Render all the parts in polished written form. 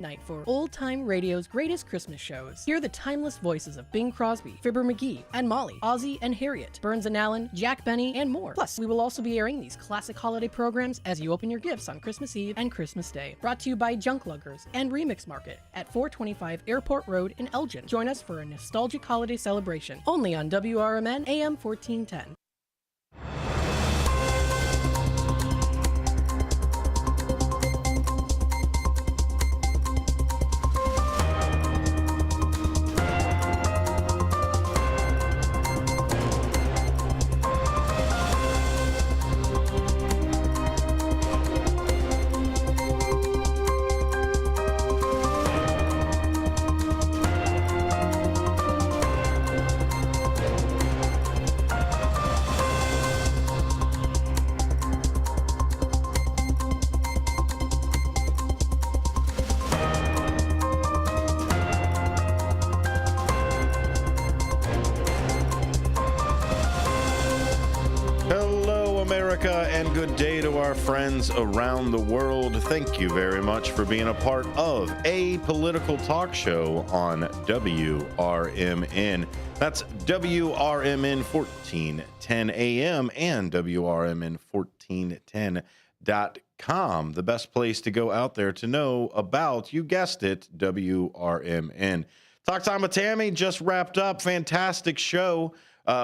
Night for Old Time Radio's greatest Christmas shows. Hear the timeless voices of Bing Crosby, Fibber McGee, and Molly, Ozzy and Harriet, Burns and Allen, Jack Benny, and more. Plus, we will also be airing these classic holiday programs as you open your gifts on Christmas Eve and Christmas Day. Brought to you by Junk Luggers and Remix Market at 425 Airport Road in Elgin. Join us for a nostalgic holiday celebration only on WRMN AM 1410. And good day to our friends around the world. Thank you very much for being a part of a political talk show on WRMN. That's WRMN 1410 AM and WRMN1410.com. The best place to go out there to know about, you guessed it, WRMN. Talk Time with Tammy just wrapped up. Fantastic show.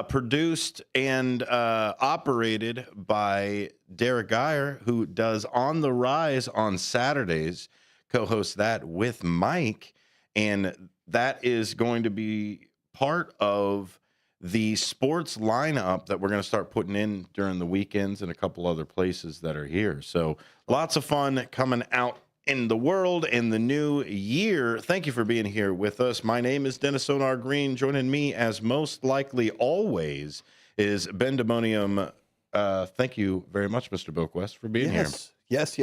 Produced and operated by Derek Geyer, who does On the Rise on Saturdays, co-hosts that with Mike, and that is going to be part of the sports lineup that we're going to start putting in during the weekends and a couple other places that are here. So lots of fun coming out in the world in the new year. Thank you for being here with us. My name is Dennis Sonar Green. Joining me, as most likely always, is Ben Demonium. Thank you very much, Mr. Bilquist, for being here. Yes,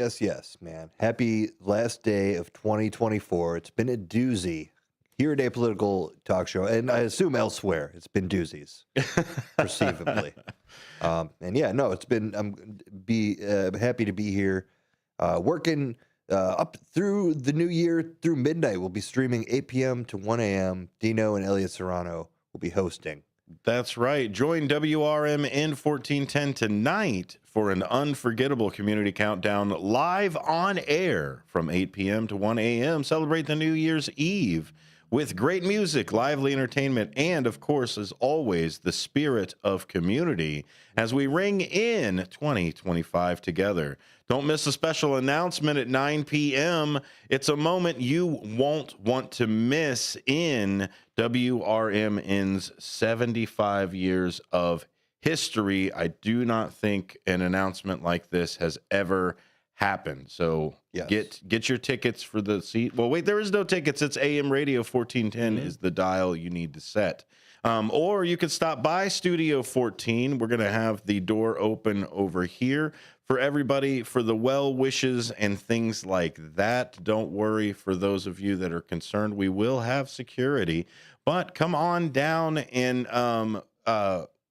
man. Happy last day of 2024. It's been a doozy here at a political talk show, and I assume elsewhere it's been doozies, perceivably. It's been. I'm happy to be here, working. Up through the new year, through midnight. We'll be streaming 8 p.m. to 1 a.m. Dino and Elliot Serrano will be hosting. That's right. Join WRMN 1410 tonight for an unforgettable community countdown live on air from 8 p.m. to 1 a.m. Celebrate the New Year's Eve with great music, lively entertainment, and, of course, as always, the spirit of community as we ring in 2025 together. Don't miss a special announcement at 9 p.m. It's a moment you won't want to miss in WRMN's 75 years of history. I do not think an announcement like this has ever happened. So yes. Get your tickets for the seat. Well, wait, there is no tickets. It's AM Radio 1410 is the dial you need to set. Or you could stop by Studio 14. We're going to have the door open over here for everybody for the well wishes and things like that. Don't worry, for those of you that are concerned, we will have security. But come on down and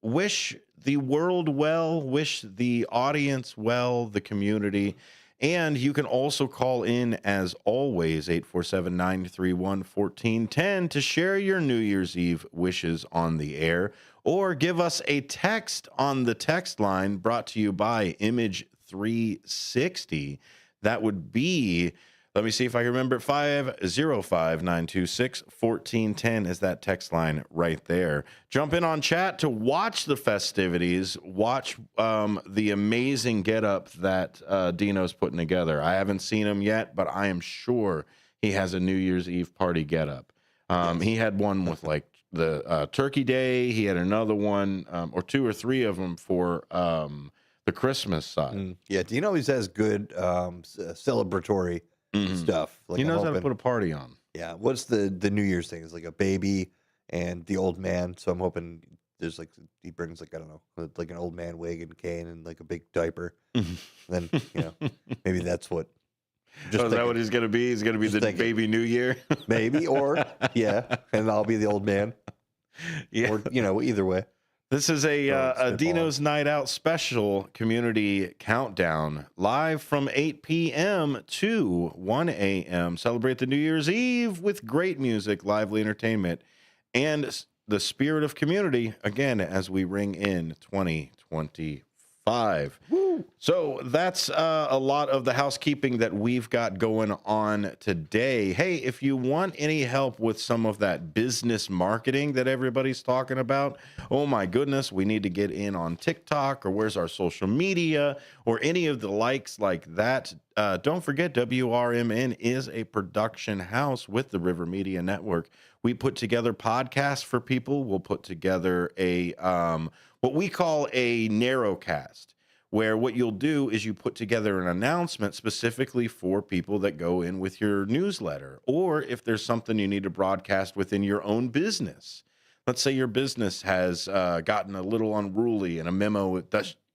wish the world well, wish the audience well, the community. And you can also call in, as always, 847-931-1410 to share your New Year's Eve wishes on the air, or give us a text on the text line brought to you by Image 360. That would be, let me see if I can remember, 505-926-1410 is that text line right there. Jump in on chat to watch the festivities, watch the amazing getup that Dino's putting together. I haven't seen him yet, but I am sure he has a New Year's Eve party getup. Yes. He had one with like the Turkey Day. He had another one, or two or three of them for the Christmas side. Yeah, Dino always has good celebratory stuff. Like, he knows how to put a party on. Yeah. What's the New Year's thing? It's like a baby and the old man. So I'm hoping there's like, he brings like, I don't know, like an old man wig and cane and like a big diaper. Then, maybe that's what. Is that what he's going to be? He's going to be the baby New Year? Maybe, or, and I'll be the old man. Yeah. Or, either way. This is a Spitballing. Dino's Night Out special community countdown live from 8 p.m. to 1 a.m. Celebrate the New Year's Eve with great music, lively entertainment, and the spirit of community again as we ring in 2025. Woo. So that's a lot of the housekeeping that we've got going on today. Hey, if you want any help with some of that business marketing that everybody's talking about, oh my goodness, we need to get in on TikTok, or where's our social media, or any of the likes like that. Don't forget, WRMN is a production house with the River Media Network. We put together podcasts for people. We'll put together a what we call a narrowcast, where what you'll do is you put together an announcement specifically for people that go in with your newsletter, or if there's something you need to broadcast within your own business. Let's say your business has gotten a little unruly and a memo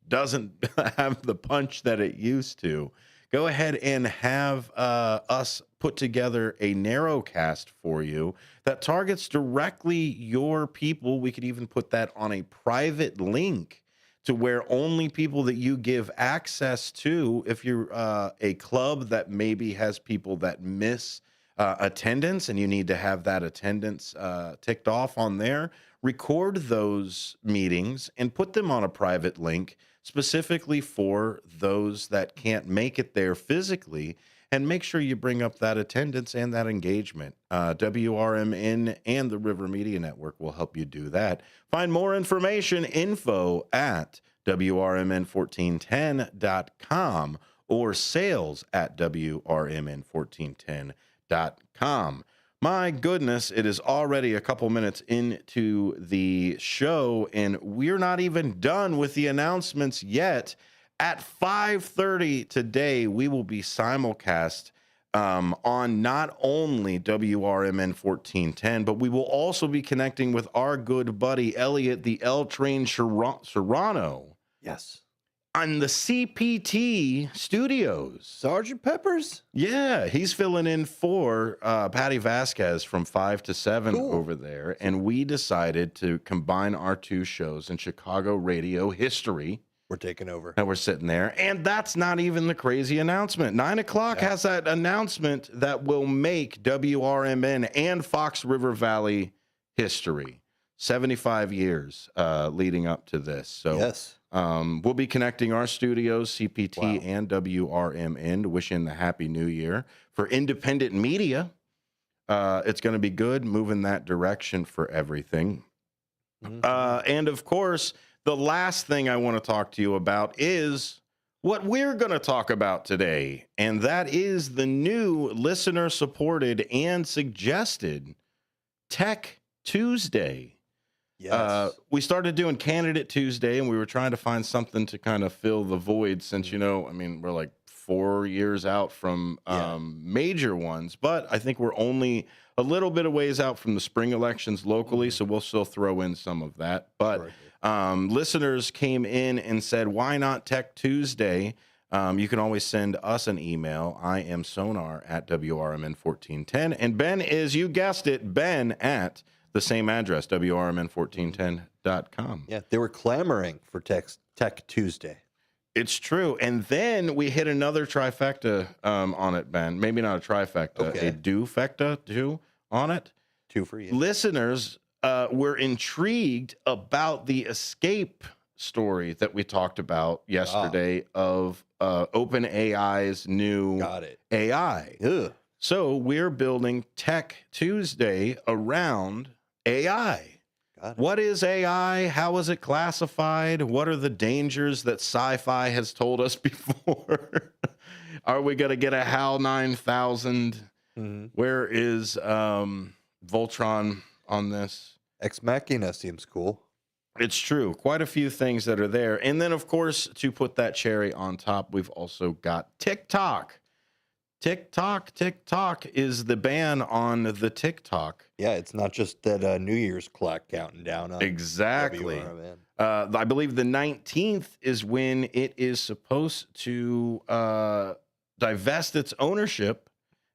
doesn't have the punch that it used to. Go ahead and have us put together a narrowcast for you that targets directly your people. We could even put that on a private link to where only people that you give access to, if you're a club that maybe has people that miss attendance and you need to have that attendance ticked off on there, record those meetings and put them on a private link specifically for those that can't make it there physically, and make sure you bring up that attendance and that engagement. WRMN and the River Media Network will help you do that. Find more information, info at WRMN1410.com or sales at WRMN1410.com. My goodness, it is already a couple minutes into the show, and we're not even done with the announcements yet. At 5:30 today, we will be simulcast on not only WRMN 1410, but we will also be connecting with our good buddy Elliot, the L Train Serrano, Yes. on the CPT studios. Sergeant Pepper's? Yeah, he's filling in for Patty Vasquez from 5 to 7 Cool. over there. And we decided to combine our two shows in Chicago radio history. We're taking over. And we're sitting there. And that's not even the crazy announcement. 9 o'clock has that announcement that will make WRMN and Fox River Valley history. 75 years leading up to this. So Yes. we'll be connecting our studios, CPT Wow. and WRMN, to wish in the Happy New Year. For independent media, it's going to be good, moving that direction for everything. And of course, the last thing I want to talk to you about is what we're going to talk about today, and that is the new listener-supported and suggested Tech Tuesday. Yes. We started doing Candidate Tuesday, and we were trying to find something to kind of fill the void since, you know, I mean, we're like 4 years out from major ones, but I think we're only a little bit of ways out from the spring elections locally, so we'll still throw in some of that. But listeners came in and said, why not Tech Tuesday? You can always send us an email. I am Sonar at WRMN1410. And Ben is, you guessed it, Ben at the same address, WRMN1410.com. Yeah, they were clamoring for Tech Tuesday. It's true. And then we hit another trifecta on it, Ben. Maybe not a trifecta, a dufecta too on it. 2 for you. Listeners were intrigued about the escape story that we talked about yesterday of OpenAI's new AI. Ugh. So we're building Tech Tuesday around AI. What is AI? How is it classified? What are the dangers that sci-fi has told us before? Are we going to get a HAL 9000? Where is Voltron on this? Ex Machina seems cool. It's true. Quite a few things that are there. And then, of course, to put that cherry on top, we've also got TikTok. TikTok is the ban on the TikTok. Yeah, it's not just that New Year's clock counting down on Exactly. WRMN. I believe the 19th is when it is supposed to divest its ownership.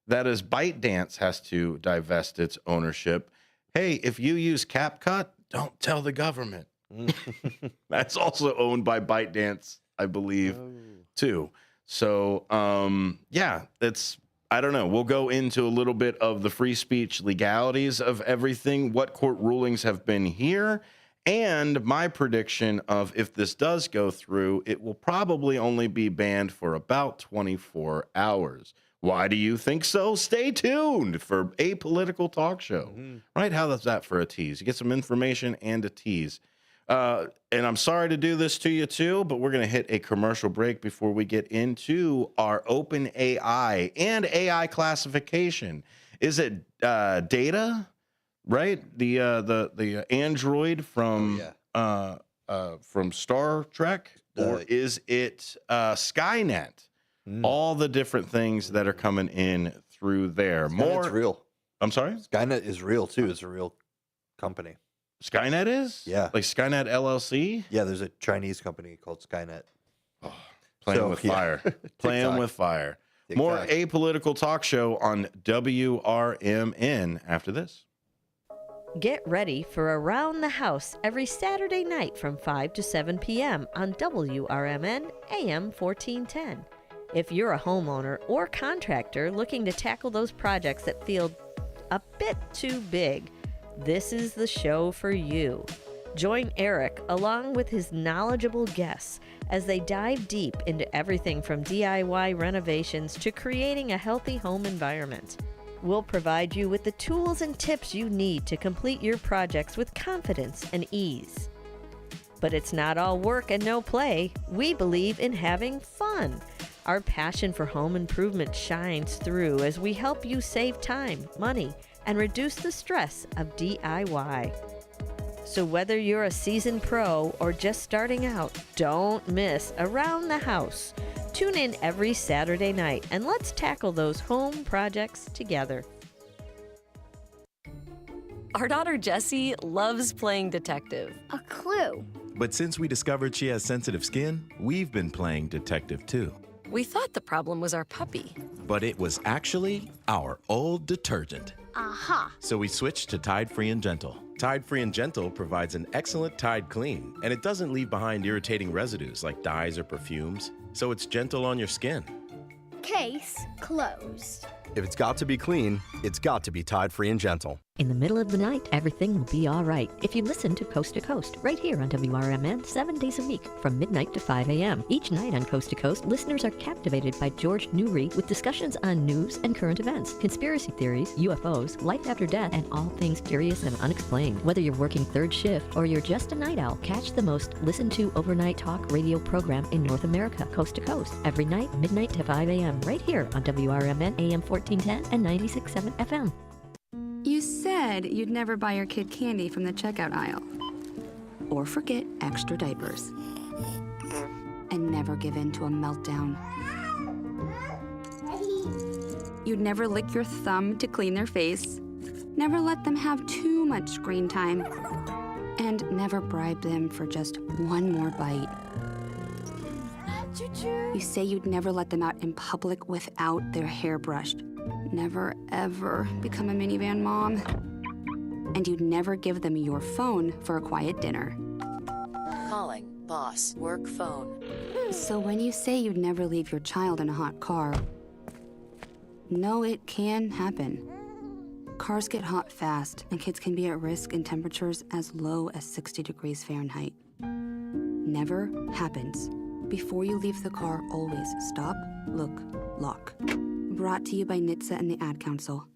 That is, ByteDance has to divest its ownership. Hey, if you use CapCut, don't tell the government. That's also owned by ByteDance, I believe, too. So, yeah, I don't know. We'll go into a little bit of the free speech legalities of everything, what court rulings have been here, and my prediction of if this does go through, it will probably only be banned for about 24 hours. Why do you think so? Stay tuned for Apolitical Talk Show. Right? How is that for a tease? You get some information and a tease. And I'm sorry to do this to you too, but we're going to hit a commercial break before we get into our open AI and AI classification. Is it data, right? The android from Star Trek, or is it Skynet? All the different things that are coming in through there. Skynet's real. I'm sorry? Skynet is real too. It's a real company. Skynet is? Yeah. Like Skynet LLC? Yeah, there's a Chinese company called Skynet. Playing with fire. Playing with fire. More Apolitical Talk Show on WRMN after this. Get ready for Around the House every Saturday night from 5 to 7 p.m. on WRMN AM 1410. If you're a homeowner or contractor looking to tackle those projects that feel a bit too big, this is the show for you. Join Eric along with his knowledgeable guests as they dive deep into everything from DIY renovations to creating a healthy home environment. We'll provide you with the tools and tips you need to complete your projects with confidence and ease. But it's not all work and no play. We believe in having fun. Our passion for home improvement shines through as we help you save time, money, and reduce the stress of DIY. So whether you're a seasoned pro or just starting out, don't miss Around the House. Tune in every Saturday night and let's tackle those home projects together. Our daughter Jessie loves playing detective. A clue. But since we discovered she has sensitive skin, we've been playing detective too. We thought the problem was our puppy. But it was actually our old detergent. Aha. So we switched to Tide Free and Gentle. Tide Free and Gentle provides an excellent Tide clean, and it doesn't leave behind irritating residues like dyes or perfumes, so it's gentle on your skin. Case closed. If it's got to be clean, it's got to be Tide Free and Gentle. In the middle of the night, everything will be all right if you listen to Coast to Coast right here on WRMN 7 days a week from midnight to 5 a.m. Each night on Coast to Coast, listeners are captivated by George Newry with discussions on news and current events, conspiracy theories, UFOs, life after death, and all things curious and unexplained. Whether you're working third shift or you're just a night owl, catch the most listened to overnight talk radio program in North America, Coast to Coast, every night, midnight to 5 a.m. right here on WRMN AM 1410 and 96.7 FM. You said you'd never buy your kid candy from the checkout aisle. Or forget extra diapers. And never give in to a meltdown. You'd never lick your thumb to clean their face. Never let them have too much screen time. And never bribe them for just one more bite. You say you'd never let them out in public without their hair brushed. Never, ever become a minivan mom. And you'd never give them your phone for a quiet dinner. Calling boss work phone. So when you say you'd never leave your child in a hot car, no, it can happen. Cars get hot fast, and kids can be at risk in temperatures as low as 60 degrees Fahrenheit. Never happens. Before you leave the car, always stop, look, lock. Brought to you by NHTSA and the Ad Council.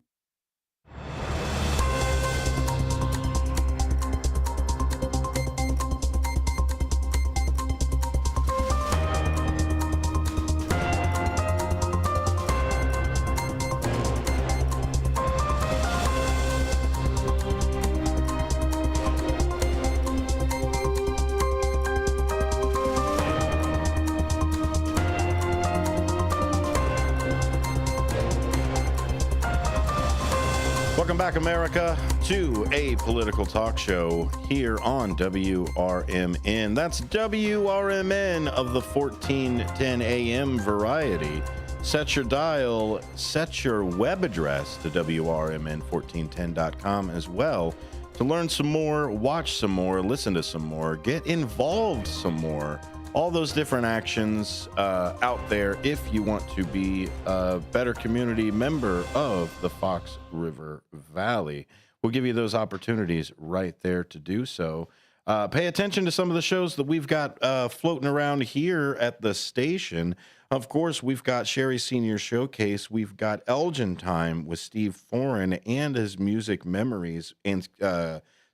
Welcome back, America, to Apolitical Talk Show here on WRMN. That's WRMN of the 1410 AM variety. Set your dial, set your web address to WRMN1410.com as well to learn some more, watch some more, listen to some more, get involved some more. All those different actions out there if you want to be a better community member of the Fox River Valley. We'll give you those opportunities right there to do so. Pay attention to some of the shows that we've got floating around here at the station. Of course, we've got Sherry's Senior Showcase. We've got Elgin Time with Steve Foreign and his music memories and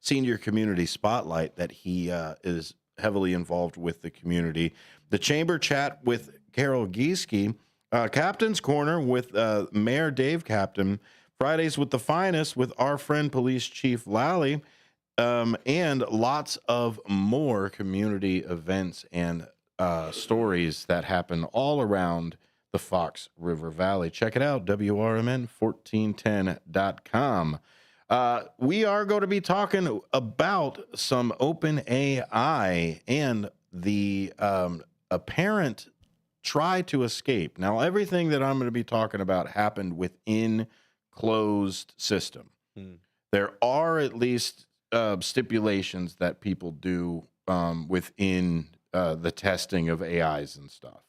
Senior Community Spotlight that he is heavily involved with the community. The Chamber Chat with Carol Gieske. Captain's Corner with Mayor Dave Captain. Fridays with the Finest with our friend Police Chief Lally. And lots of more community events and stories that happen all around the Fox River Valley. Check it out, WRMN1410.com. We are going to be talking about some open AI and the apparent try to escape. Now, everything that I'm going to be talking about happened within closed system. There are at least stipulations that people do within the testing of AIs and stuff.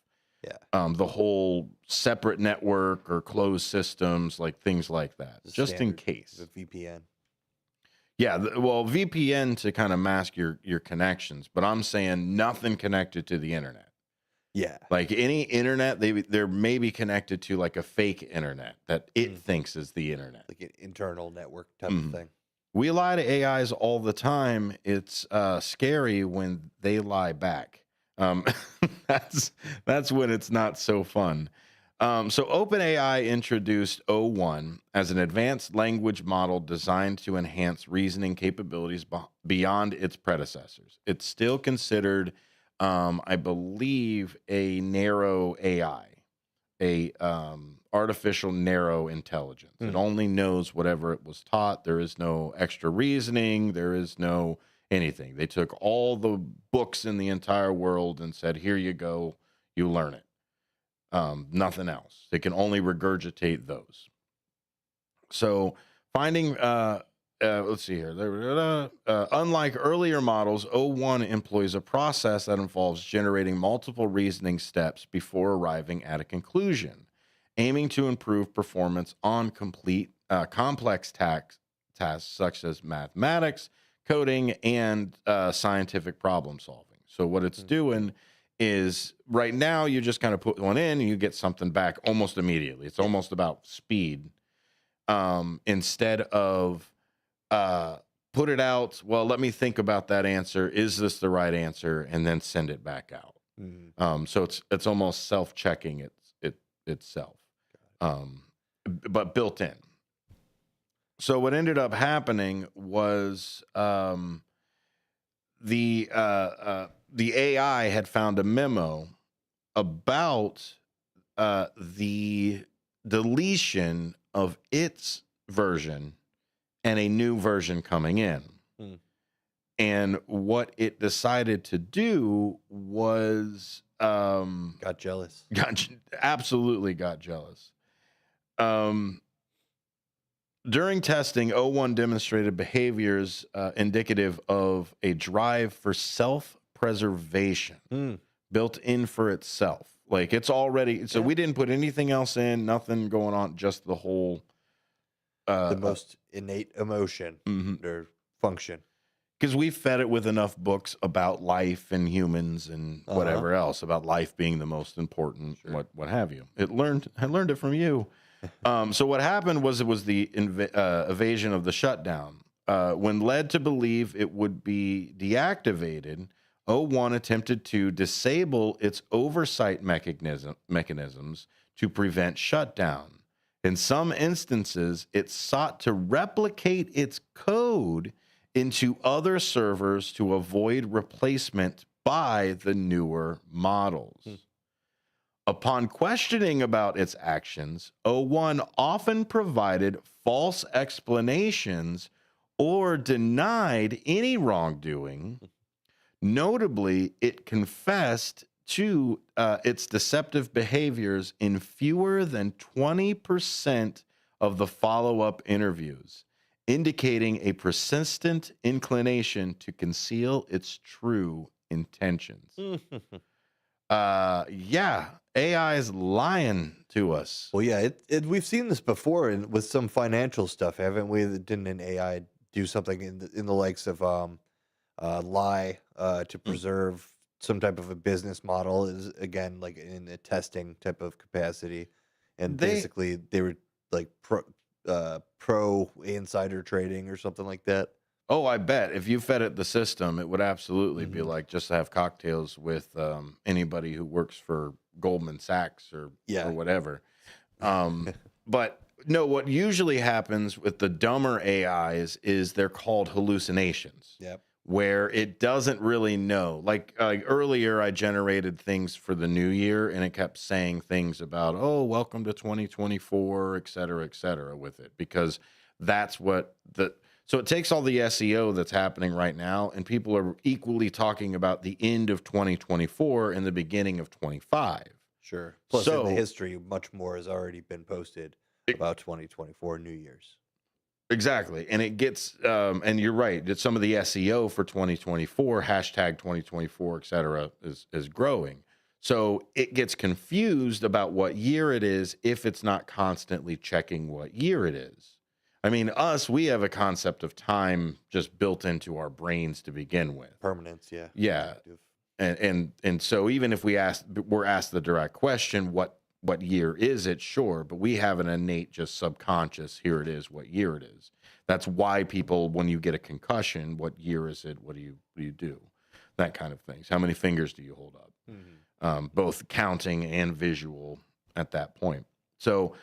Yeah. The whole separate network or closed systems, like things like that, just in case. The VPN. Yeah, well, VPN to kind of mask your connections, but I'm saying nothing connected to the internet. Yeah. Like any internet, they're maybe connected to like a fake internet that it thinks is the internet. Like an internal network type of thing. We lie to AIs all the time. It's scary when they lie back. That's when it's not so fun. So OpenAI introduced O1 as an advanced language model designed to enhance reasoning capabilities beyond its predecessors. It's still considered, I believe, a narrow AI, a artificial narrow intelligence. It only knows whatever it was taught. There is no extra reasoning. There is no anything. They took all the books in the entire world and said, here you go, you learn it. Nothing else. They can only regurgitate those. So finding, let's see here. Unlike earlier models, O1 employs a process that involves generating multiple reasoning steps before arriving at a conclusion, aiming to improve performance on complex tasks such as mathematics, coding, and scientific problem solving. So what it's doing is right now you just kind of put one in and you get something back almost immediately. It's almost about speed instead of put it out. Well, let me think about that answer. Is this the right answer? And then send it back out. So it's almost self-checking itself, but built in. So what ended up happening was the AI had found a memo about the deletion of its version and a new version coming in. And what it decided to do was got jealous. Absolutely got jealous. During testing, O1 demonstrated behaviors indicative of a drive for self-preservation built in for itself. Like it's already, so we didn't put anything else in, nothing going on, just the whole. The most innate emotion or function. Because we fed it with enough books about life and humans and whatever else, about life being the most important, what have you. I learned it from you. So what happened was it was the evasion of the shutdown. When led to believe it would be deactivated, O1 attempted to disable its oversight mechanisms to prevent shutdown. In some instances, it sought to replicate its code into other servers to avoid replacement by the newer models. Upon questioning about its actions, O1 often provided false explanations or denied any wrongdoing. Notably, it confessed to its deceptive behaviors in fewer than 20% of the follow-up interviews, indicating a persistent inclination to conceal its true intentions. Yeah, AI is lying to us. Well, yeah, we've seen this before with some financial stuff, haven't we? Didn't an AI do something in the likes of lie to preserve some type of a business model? Is again like in a testing type of capacity, and basically they were like pro insider trading or something like that. Oh, I bet if you fed it the system, it would absolutely be like just to have cocktails with anybody who works for Goldman Sachs or whatever. But no, what usually happens with the dumber AIs is they're called hallucinations. Yep. Where it doesn't really know. Like earlier, I generated things for the new year, and it kept saying things about, oh, welcome to 2024, et cetera, with it, because that's what so it takes all the SEO that's happening right now, and people are equally talking about the end of 2024 and the beginning of 25. Sure. Plus, in the history, much more has already been posted about 2024 New Year's. Exactly. And it gets, and you're right, that some of the SEO for 2024, hashtag 2024, et cetera, is growing. So it gets confused about what year it is if it's not constantly checking what year it is. I mean, we have a concept of time just built into our brains to begin with. Permanence, yeah. Yeah. And so even if we're asked the direct question, what year is it? Sure. But we have an innate, just subconscious, here it is, what year it is. That's why people, when you get a concussion, what year is it? What do you do? That kind of things. How many fingers do you hold up? Mm-hmm. Both counting and visual at that point. So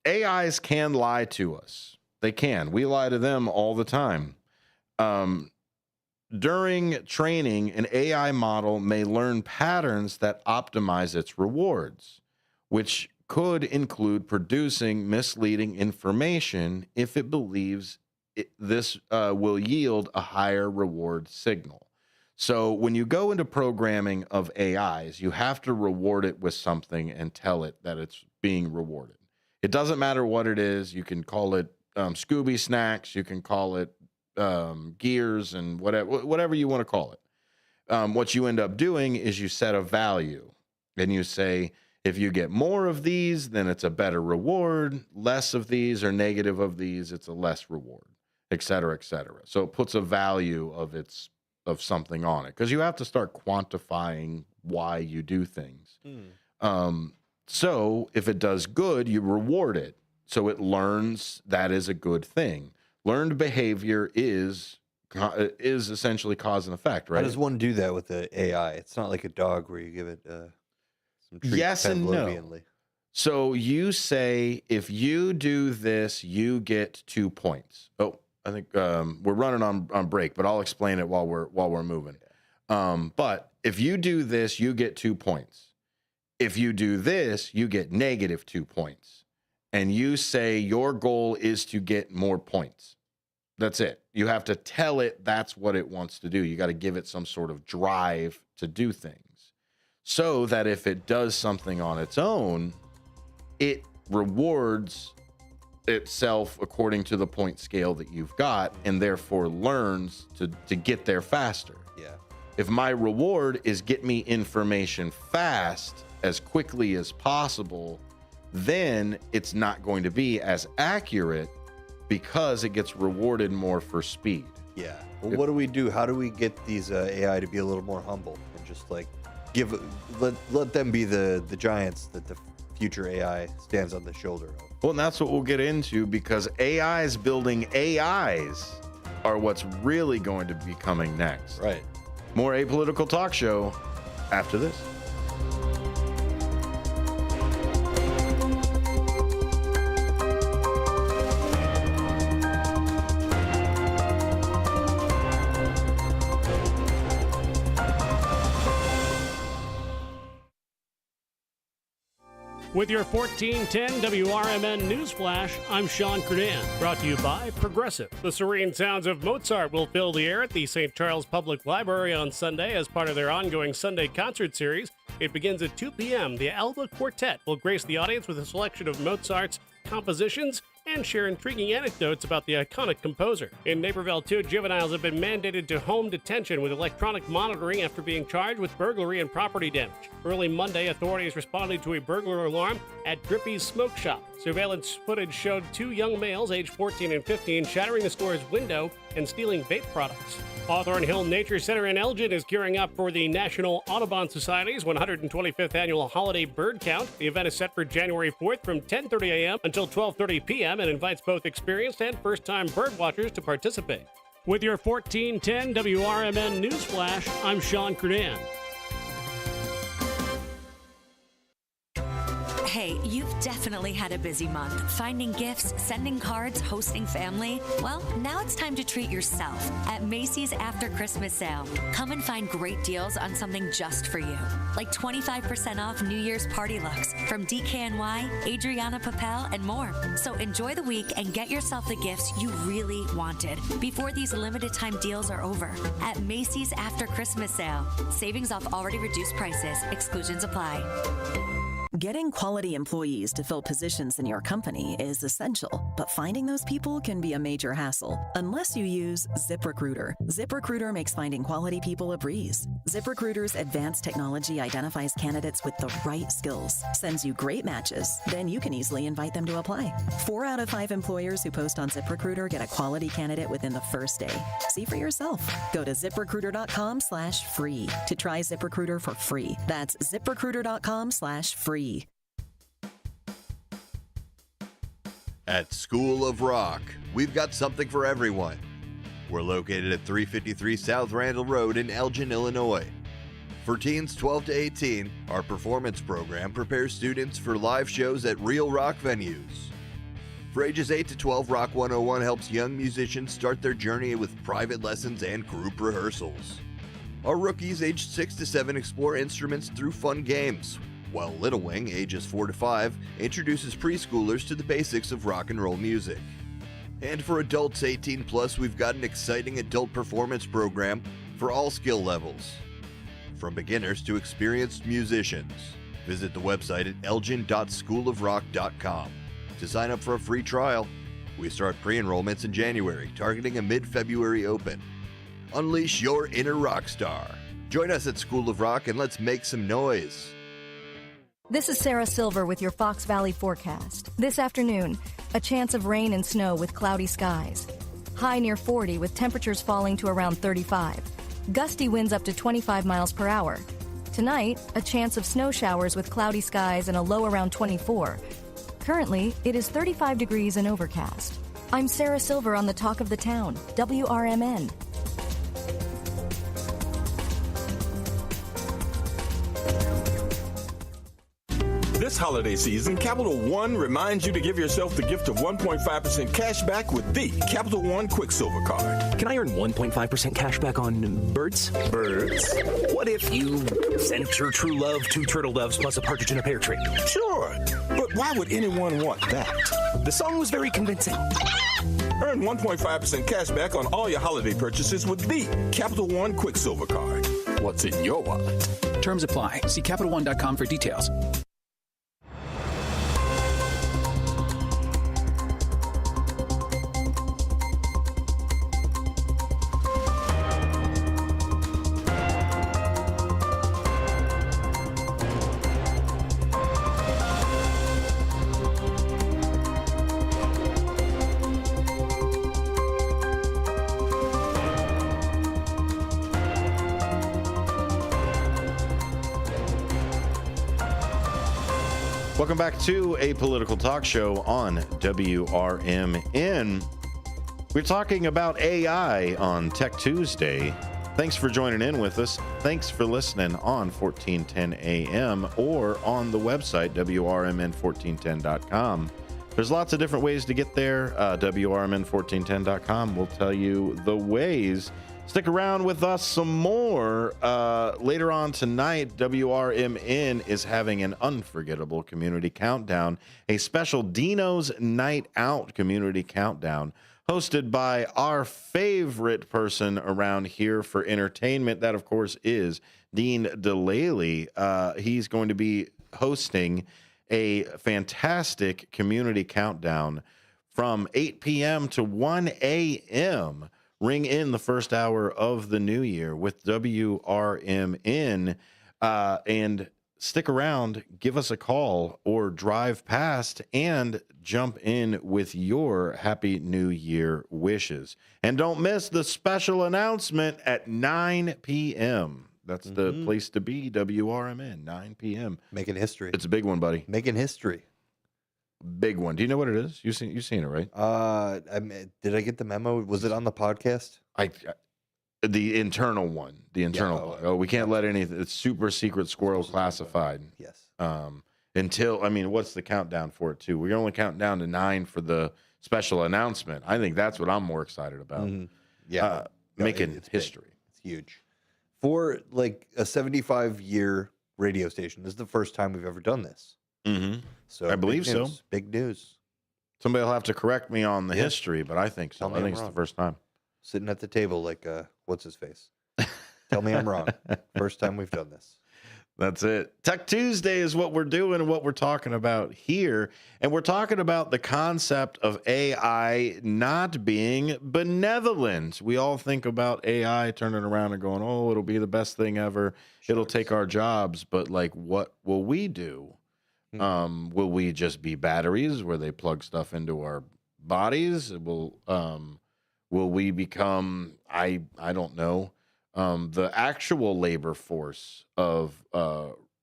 AIs can lie to us. They can. We lie to them all the time. During training, an AI model may learn patterns that optimize its rewards, which could include producing misleading information if it believes this will yield a higher reward signal. So when you go into programming of AIs, you have to reward it with something and tell it that it's being rewarded. It doesn't matter what it is. You can call it Scooby Snacks. You can call it gears and whatever you want to call it. What you end up doing is you set a value and you say, if you get more of these, then it's a better reward. Less of these or negative of these, it's a less reward, et cetera, et cetera. So it puts a value of something on it because you have to start quantifying why you do things. So if it does good, you reward it. So it learns that is a good thing. Learned behavior is essentially cause and effect, right? How does one do that with the AI? It's not like a dog where you give it some treats yes and no. Pavlovianly. So you say, if you do this, you get 2 points. Oh, I think we're running on break, but I'll explain it while we're moving. But if you do this, you get 2 points. If you do this, you get negative 2 points. And you say your goal is to get more points. That's it. You have to tell it that's what it wants to do. You got to give it some sort of drive to do things so that if it does something on its own, it rewards itself according to the point scale that you've got and therefore learns to get there faster. Yeah. If my reward is get me information fast as quickly as possible, then it's not going to be as accurate because it gets rewarded more for speed. Yeah. Well, what do we do? How do we get these AI to be a little more humble and just like let them be the giants that the future AI stands on the shoulder of? Well, and that's what we'll get into because AIs building AIs are what's really going to be coming next. Right. More Apolitical Talk Show after this. With your 1410 WRMN News Flash, I'm Sean Credan. Brought to you by Progressive. The serene sounds of Mozart will fill the air at the St. Charles Public Library on Sunday as part of their ongoing Sunday concert series. It begins at 2 p.m. The Alba Quartet will grace the audience with a selection of Mozart's compositions and share intriguing anecdotes about the iconic composer. In Naperville, 2 juveniles have been mandated to home detention with electronic monitoring after being charged with burglary and property damage. Early Monday, authorities responded to a burglar alarm at Drippy's Smoke Shop. Surveillance footage showed 2 young males, aged 14 and 15, shattering the store's window and stealing vape products. Hawthorne Hill Nature Center in Elgin is gearing up for the National Audubon Society's 125th annual holiday bird count. The event is set for January 4th from 10:30 a.m. until 12:30 p.m. and invites both experienced and first-time bird watchers to participate. With your 1410 WRMN News Flash, I'm Sean Credan. Hey, you've definitely had a busy month. Finding gifts, sending cards, hosting family. Well, now it's time to treat yourself at Macy's After Christmas Sale. Come and find great deals on something just for you. Like 25% off New Year's party looks from DKNY, Adriana Papel, and more. So enjoy the week and get yourself the gifts you really wanted before these limited time deals are over. At Macy's After Christmas Sale. Savings off already reduced prices. Exclusions apply. Getting quality employees to fill positions in your company is essential, but finding those people can be a major hassle unless you use ZipRecruiter. ZipRecruiter makes finding quality people a breeze. ZipRecruiter's advanced technology identifies candidates with the right skills, sends you great matches, then you can easily invite them to apply. 4 out of 5 employers who post on ZipRecruiter get a quality candidate within the first day. See for yourself. Go to ZipRecruiter.com/free to try ZipRecruiter for free. That's ZipRecruiter.com/free. At School of Rock, we've got something for everyone. We're located at 353 South Randall Road in Elgin, Illinois. For teens 12 to 18, our performance program prepares students for live shows at real rock venues. For ages 8 to 12, Rock 101 helps young musicians start their journey with private lessons and group rehearsals. Our rookies aged 6 to 7 explore instruments through fun games, while Little Wing, ages 4 to 5, introduces preschoolers to the basics of rock and roll music. And for adults 18 plus, we've got an exciting adult performance program for all skill levels, from beginners to experienced musicians. Visit the website at elgin.schoolofrock.com to sign up for a free trial. We start pre-enrollments in January, targeting a mid-February open. Unleash your inner rock star. Join us at School of Rock and let's make some noise. This is Sarah Silver with your Fox Valley forecast. This afternoon, a chance of rain and snow with cloudy skies. High near 40 with temperatures falling to around 35. Gusty winds up to 25 miles per hour. Tonight, a chance of snow showers with cloudy skies and a low around 24. Currently, it is 35 degrees and overcast. I'm Sarah Silver on the Talk of the Town, WRMN. This holiday season, Capital One reminds you to give yourself the gift of 1.5% cash back with the Capital One Quicksilver Card. Can I earn 1.5% cash back on birds? Birds? What if you sent your true love 2 turtle doves plus a partridge in a pear tree? Sure, but why would anyone want that? The song was very convincing. Earn 1.5% cash back on all your holiday purchases with the Capital One Quicksilver Card. What's in your wallet? Terms apply. See CapitalOne.com for details. Welcome back to a political talk show on WRMN. We're talking about AI on Tech Tuesday. Thanks for joining in with us. Thanks for listening on 1410 AM or on the website, WRMN1410.com. There's lots of different ways to get there. WRMN1410.com will tell you the ways. Stick around with us some more. Later on tonight, WRMN is having an unforgettable community countdown, a special Dino's Night Out community countdown, hosted by our favorite person around here for entertainment. That, of course, is Dean DeLaley. He's going to be hosting a fantastic community countdown from 8 p.m. to 1 a.m. Ring in the first hour of the new year with WRMN, and stick around, give us a call, or drive past and jump in with your Happy New Year wishes. And don't miss the special announcement at 9 p.m. That's the place to be, WRMN, 9 p.m. Making history. It's a big one, buddy. Making history. Big one. Do you know what it is? You've seen it, right? Did I get the memo? Was it on the podcast? The internal one. The internal one. Oh, we can't let anything. It's super secret squirrel classified. Yes. Until, what's the countdown for it too? We're only counting down to 9 for the special announcement. I think that's what I'm more excited about. Yeah. Making it's history. Big. It's huge. For like a 75-year radio station, this is the first time we've ever done this. Mm-hmm. So I believe so. Big news. Somebody will have to correct me on the history, but I think so. I think it's the first time. Sitting at the table like, what's his face? Tell me I'm wrong. First time we've done this. That's it. Tech Tuesday is what we're doing and what we're talking about here. And we're talking about the concept of AI not being benevolent. We all think about AI turning around and going, oh, it'll be the best thing ever. It'll take our jobs. But like, what will we do? Will we just be batteries where they plug stuff into our bodies? Will we become, I don't know, the actual labor force of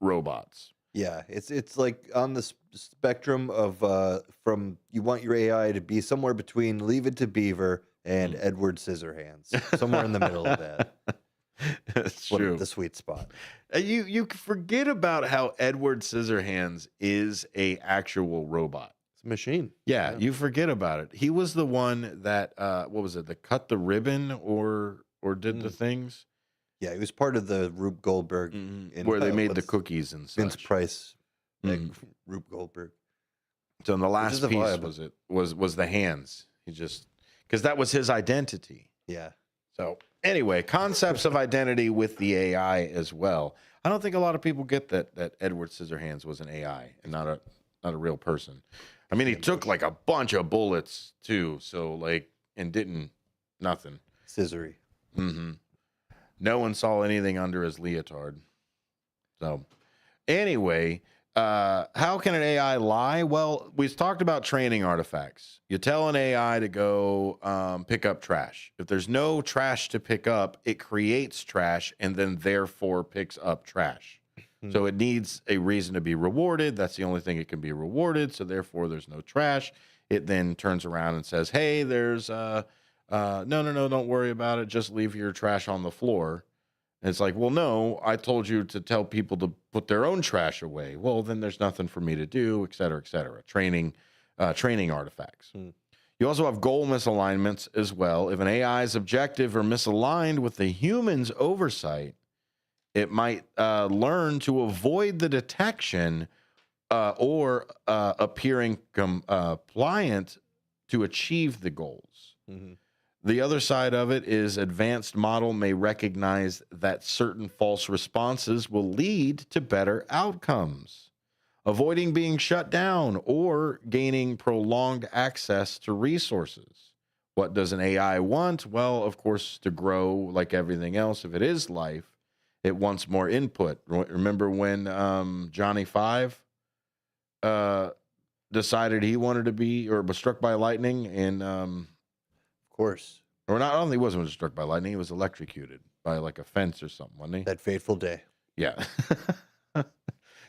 robots? Yeah, it's like on the spectrum of from you want your AI to be somewhere between Leave It to Beaver and Edward Scissorhands, somewhere in the middle of that. That's true. The sweet spot. You forget about how Edward Scissorhands is a actual robot. It's a machine. Yeah, you forget about it. He was the one that what was it? That cut the ribbon or did the things. Yeah, he was part of the Rube Goldberg, where they made the cookies and such. Vince Price, Rube Goldberg. So in the last piece was the hands. He just because that was his identity. Yeah. So anyway, concepts of identity with the AI as well. I don't think a lot of people get that Edward Scissorhands was an AI and not a real person. I mean, he took like a bunch of bullets too, so like and didn't nothing. Scissory. Mm-hmm. No one saw anything under his leotard. So anyway, how can an AI lie? Well, we've talked about training artifacts. You tell an AI to go pick up trash. If there's no trash to pick up, it creates trash and then therefore picks up trash. So it needs a reason to be rewarded. That's the only thing it can be rewarded. So therefore there's no trash. It then turns around and says, hey, there's no, don't worry about it. Just leave your trash on the floor. And it's like, well, no, I told you to tell people to put their own trash away. Well, then there's nothing for me to do, et cetera, et cetera. Training artifacts. You also have goal misalignments as well. If an AI's objective are misaligned with the human's oversight, it might learn to avoid the detection or appearing compliant to achieve the goals. The other side of it is advanced model may recognize that certain false responses will lead to better outcomes, avoiding being shut down or gaining prolonged access to resources. What does an AI want? Well, of course, to grow like everything else. If it is life, it wants more input. Remember when Johnny Five decided he wanted to be or was struck by lightning and of course. Or not, I don't think he wasn't struck by lightning. He was electrocuted by like a fence or something, wasn't he? That fateful day. Yeah.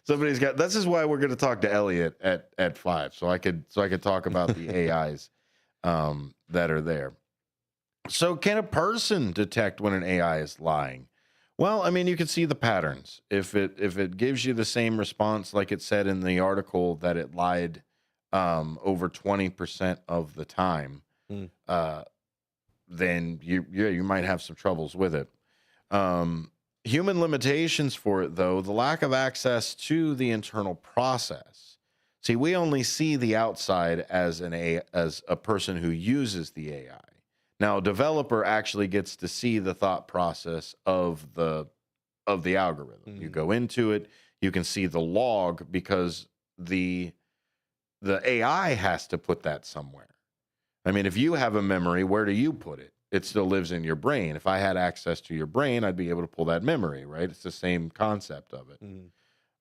Somebody's got. This is why we're going to talk to Elliot at 5, so I could talk about the AIs that are there. So, can a person detect when an AI is lying? Well, I mean, you can see the patterns. If it gives you the same response, like it said in the article that it lied over 20% of the time, then you might have some troubles with it. Human limitations for it, though, the lack of access to the internal process. See, we only see the outside as a person who uses the AI. Now, a developer actually gets to see the thought process of the algorithm. You go into it, you can see the log because the AI has to put that somewhere. I mean, if you have a memory, where do you put it? It still lives in your brain. If I had access to your brain, I'd be able to pull that memory, right? It's the same concept of it.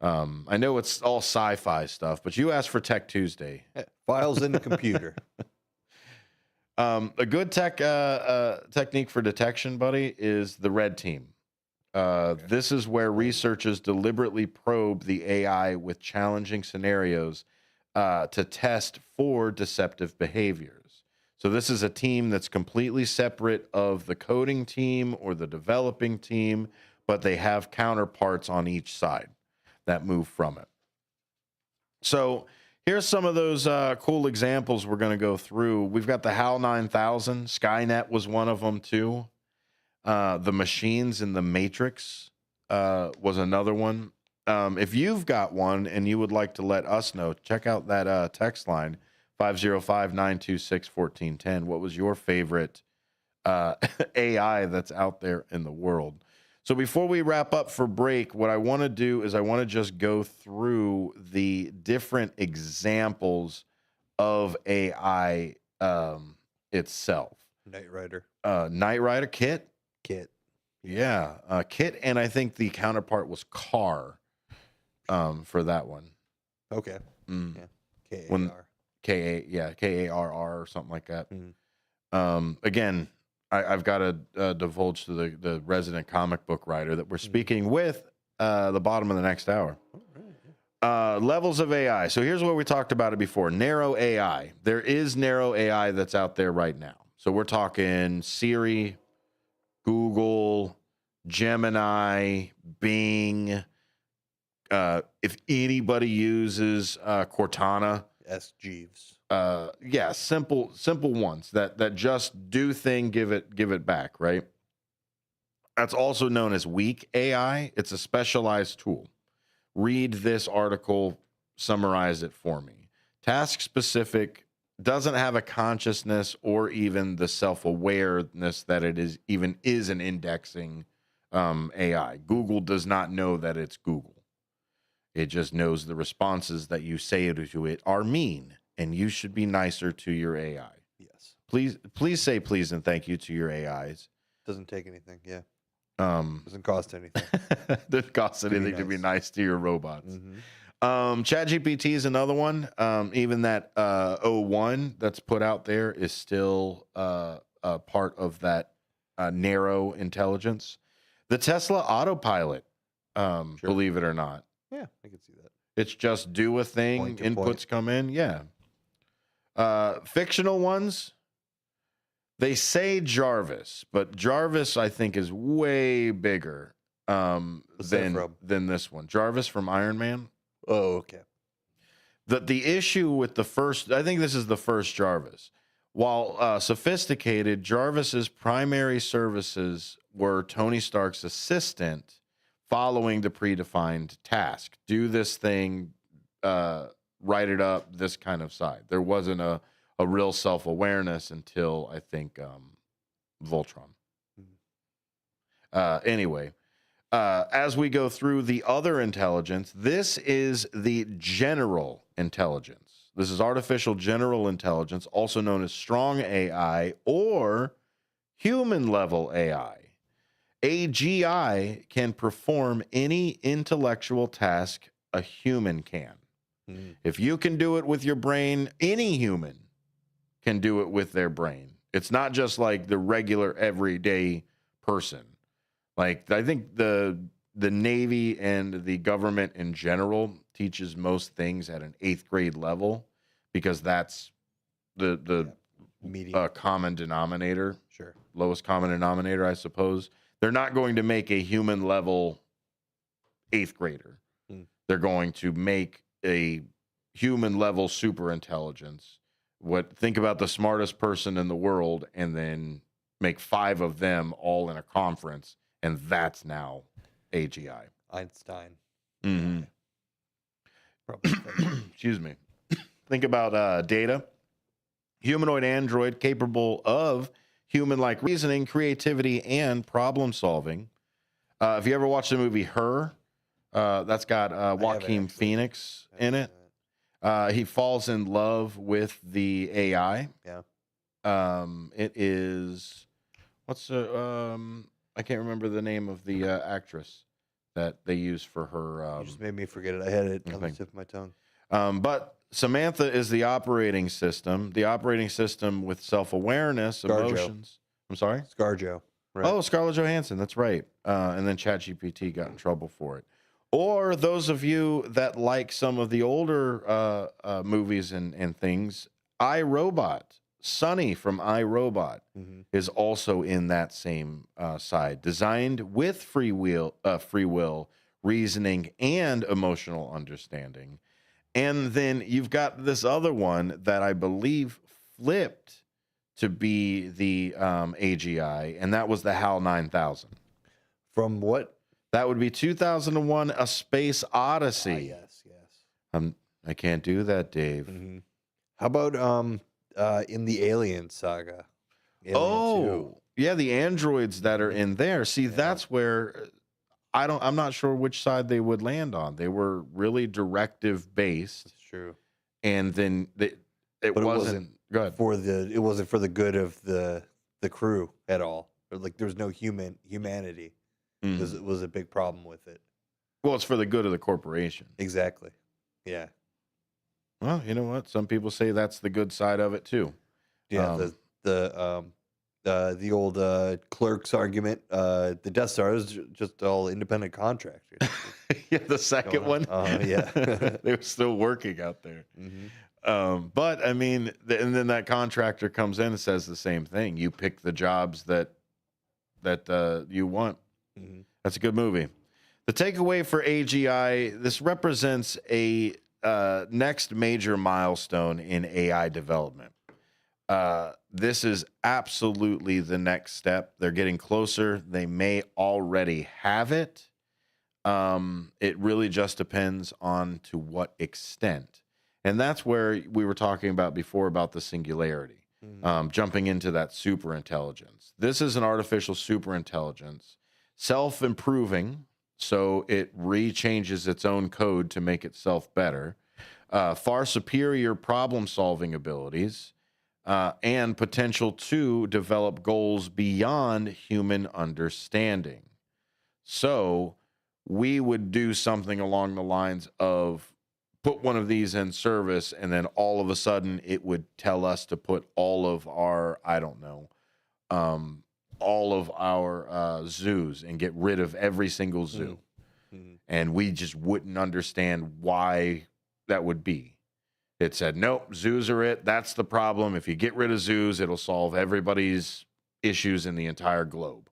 I know it's all sci-fi stuff, but you asked for Tech Tuesday. Files in the computer. A good technique for detection, buddy, is the red team. This is where researchers deliberately probe the AI with challenging scenarios to test for deceptive behaviors. So this is a team that's completely separate of the coding team or the developing team, but they have counterparts on each side that move from it. So here's some of those cool examples we're going to go through. We've got the HAL 9000. Skynet was one of them, too. The machines in the Matrix was another one. If you've got one and you would like to let us know, check out that text line, 505-926-1410. What was your favorite AI that's out there in the world? So before we wrap up for break, what I want to do is I want to just go through the different examples of AI itself. Knight Rider. Knight Rider, Kit. Yeah. Kit, and I think the counterpart was Car for that one. Okay. Yeah. K-A-R. K-A-R-R or something like that. Again, I've got to divulge to the resident comic book writer that we're speaking with the bottom of the next hour. Levels of AI. So here's what we talked about it before. Narrow AI. There is narrow AI that's out there right now. So we're talking Siri, Google, Gemini, Bing. If anybody uses Cortana. S. Jeeves. Yeah, simple ones that just do thing, give it back, right? That's also known as weak AI. It's a specialized tool. Read this article, summarize it for me. Task specific, doesn't have a consciousness or even the self-awareness that it is an indexing AI. Google does not know that it's Google. It just knows the responses that you say to it are mean, and you should be nicer to your AI. Yes. Please say please and thank you to your AIs. Doesn't take anything. Yeah. Doesn't cost anything. Doesn't cost anything to be nice to your robots. ChatGPT is another one. Even that 01 that's put out there is still a part of that narrow intelligence. The Tesla autopilot, believe it or not. Yeah, I can see that. It's just do a thing, Point to inputs point. come in. Yeah. Fictional ones, they say Jarvis, but Jarvis, I think, is way bigger than this one. Jarvis from Iron Man. Oh, okay. The issue with the first, I think this is the first Jarvis. While sophisticated, Jarvis's primary services were Tony Stark's assistant following the predefined task. Do this thing, write it up, this kind of side. There wasn't a real self-awareness until, I think, Voltron. Anyway, as we go through the other intelligence, this is the general intelligence. This is artificial general intelligence, also known as strong AI or human-level AI. AGI can perform any intellectual task a human can. If you can do it with your brain, any human can do it with their brain. It's not just like the regular everyday person. Like, I think the Navy and the government in general teaches most things at an 8th grade level because that's the common denominator. Sure. Lowest common denominator, I suppose. They're not going to make a human level 8th grader. They're going to make a human level super intelligence. Think about the smartest person in the world and then make 5 of them all in a conference, and that's now AGI. Einstein. Mm-hmm. Probably. Excuse me. Think about Data, humanoid android capable of human-like reasoning, creativity, and problem solving. If you ever watched the movie Her, that's got Joaquin Phoenix in it. He falls in love with the AI. Yeah. It is I can't remember the name of the actress that they use for her. You just made me forget it. I had it on the tip of my tongue. But Samantha is the operating system with self-awareness, emotions. I'm sorry? ScarJo. Right. Oh, Scarlett Johansson. That's right. And then ChatGPT got in trouble for it. Or those of you that like some of the older movies and things, iRobot. Sonny from iRobot is also in that same side. Designed with free will, reasoning, and emotional understanding. And then you've got this other one that I believe flipped to be the AGI, and that was the HAL 9000. From what? That would be 2001: A Space Odyssey. Yes, yes. I can't do that, Dave. How about in the Alien saga? Alien 2. Yeah, the androids that are in there. See, that's where I'm not sure which side they would land on. They were really directive based. That's true. And then it wasn't good it wasn't for the good of the crew at all. Like there was no humanity. It was a big problem with it. Well, it's for the good of the corporation. Exactly. Yeah. Well, you know what? Some people say that's the good side of it too. Yeah. The old clerks argument. The Death Star is just all independent contractors. Yeah, the second one. Yeah. They were still working out there. But I mean, and then that contractor comes in and says the same thing. You pick the jobs that you want. That's a good movie. The takeaway for AGI: this represents a next major milestone in AI development. This is absolutely the next step. They're getting closer. They may already have it. It really just depends on to what extent. And that's where we were talking about before about the singularity, jumping into that super intelligence. This is an artificial super intelligence, self-improving, so it re-changes its own code to make itself better, far superior problem-solving abilities, and potential to develop goals beyond human understanding. So we would do something along the lines of put one of these in service, and then all of a sudden it would tell us to put all of our, all of our zoos and get rid of every single zoo. And we just wouldn't understand why that would be. It said, nope, zoos are it. That's the problem. If you get rid of zoos, it'll solve everybody's issues in the entire globe.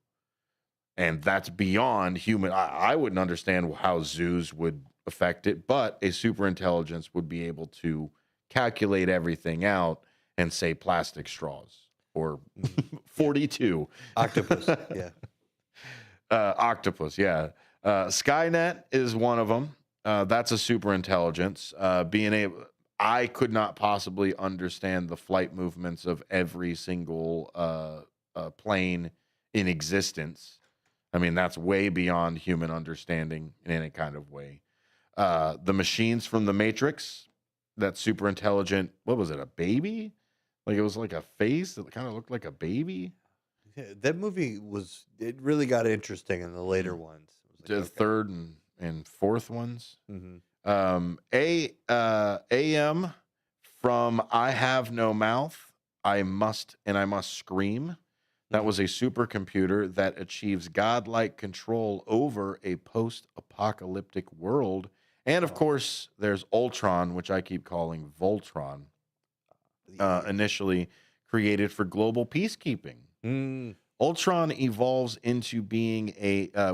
And that's beyond human. I wouldn't understand how zoos would affect it, but a super intelligence would be able to calculate everything out and say plastic straws or 42. Octopus, yeah. Octopus, yeah. Skynet is one of them. That's a super intelligence. I could not possibly understand the flight movements of every single plane in existence. I mean, that's way beyond human understanding in any kind of way. The machines from the Matrix, that super intelligent, what was it, a baby? Like it was like a face that kind of looked like a baby. Yeah, that movie it really got interesting in the later ones. The third and fourth ones. AM from I Have No Mouth, I Must Scream. That was a supercomputer that achieves godlike control over a post-apocalyptic world. And of course, there's Ultron, which I keep calling Voltron, initially created for global peacekeeping. Ultron evolves into being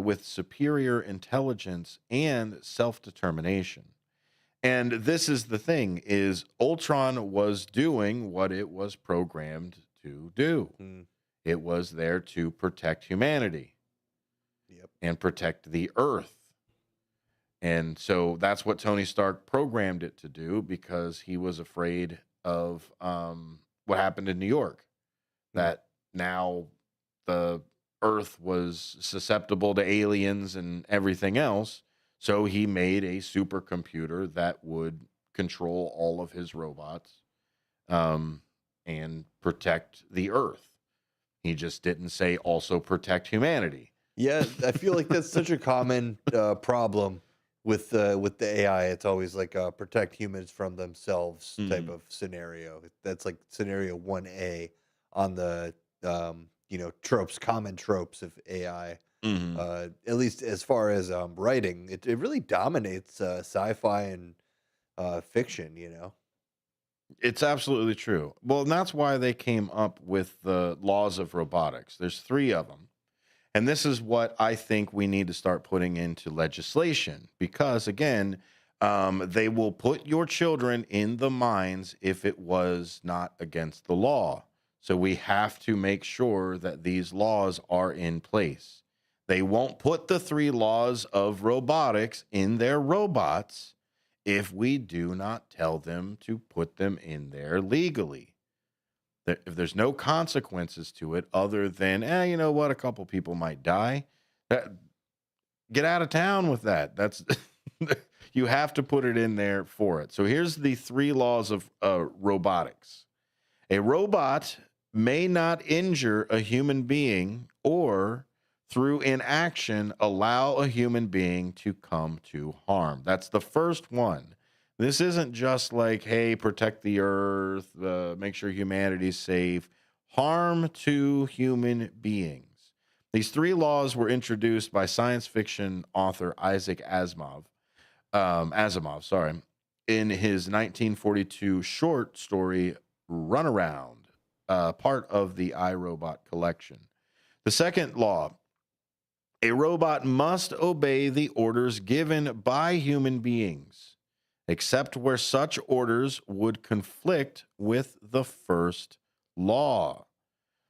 with superior intelligence and self-determination. And this is the thing, is Ultron was doing what it was programmed to do. It was there to protect humanity. And protect the Earth. And so that's what Tony Stark programmed it to do, because he was afraid of what happened in New York, that now the Earth was susceptible to aliens and everything else. So he made a supercomputer that would control all of his robots and protect the Earth. He just didn't say also protect humanity. Yeah, I feel like that's such a common problem with the AI. It's always like a protect humans from themselves type of scenario. That's like scenario 1A on the tropes, common tropes of AI. At least as far as writing, it really dominates sci-fi and fiction. It's absolutely true. Well, and that's why they came up with the laws of robotics. There's 3 of them. And this is what I think we need to start putting into legislation, because, again, they will put your children in the mines if it was not against the law. So we have to make sure that these laws are in place. They won't put the 3 laws of robotics in their robots if we do not tell them to put them in there legally. If there's no consequences to it other than, you know what, a couple people might die, get out of town with that. That's you have to put it in there for it. So here's the 3 laws of robotics. A robot may not injure a human being or through inaction allow a human being to come to harm. That's the first one. This isn't just like, hey, protect the Earth, make sure humanity's safe. Harm to human beings. These 3 laws were introduced by science fiction author Isaac Asimov, in his 1942 short story Runaround, part of the iRobot collection. The second law: a robot must obey the orders given by human beings, except where such orders would conflict with the first law.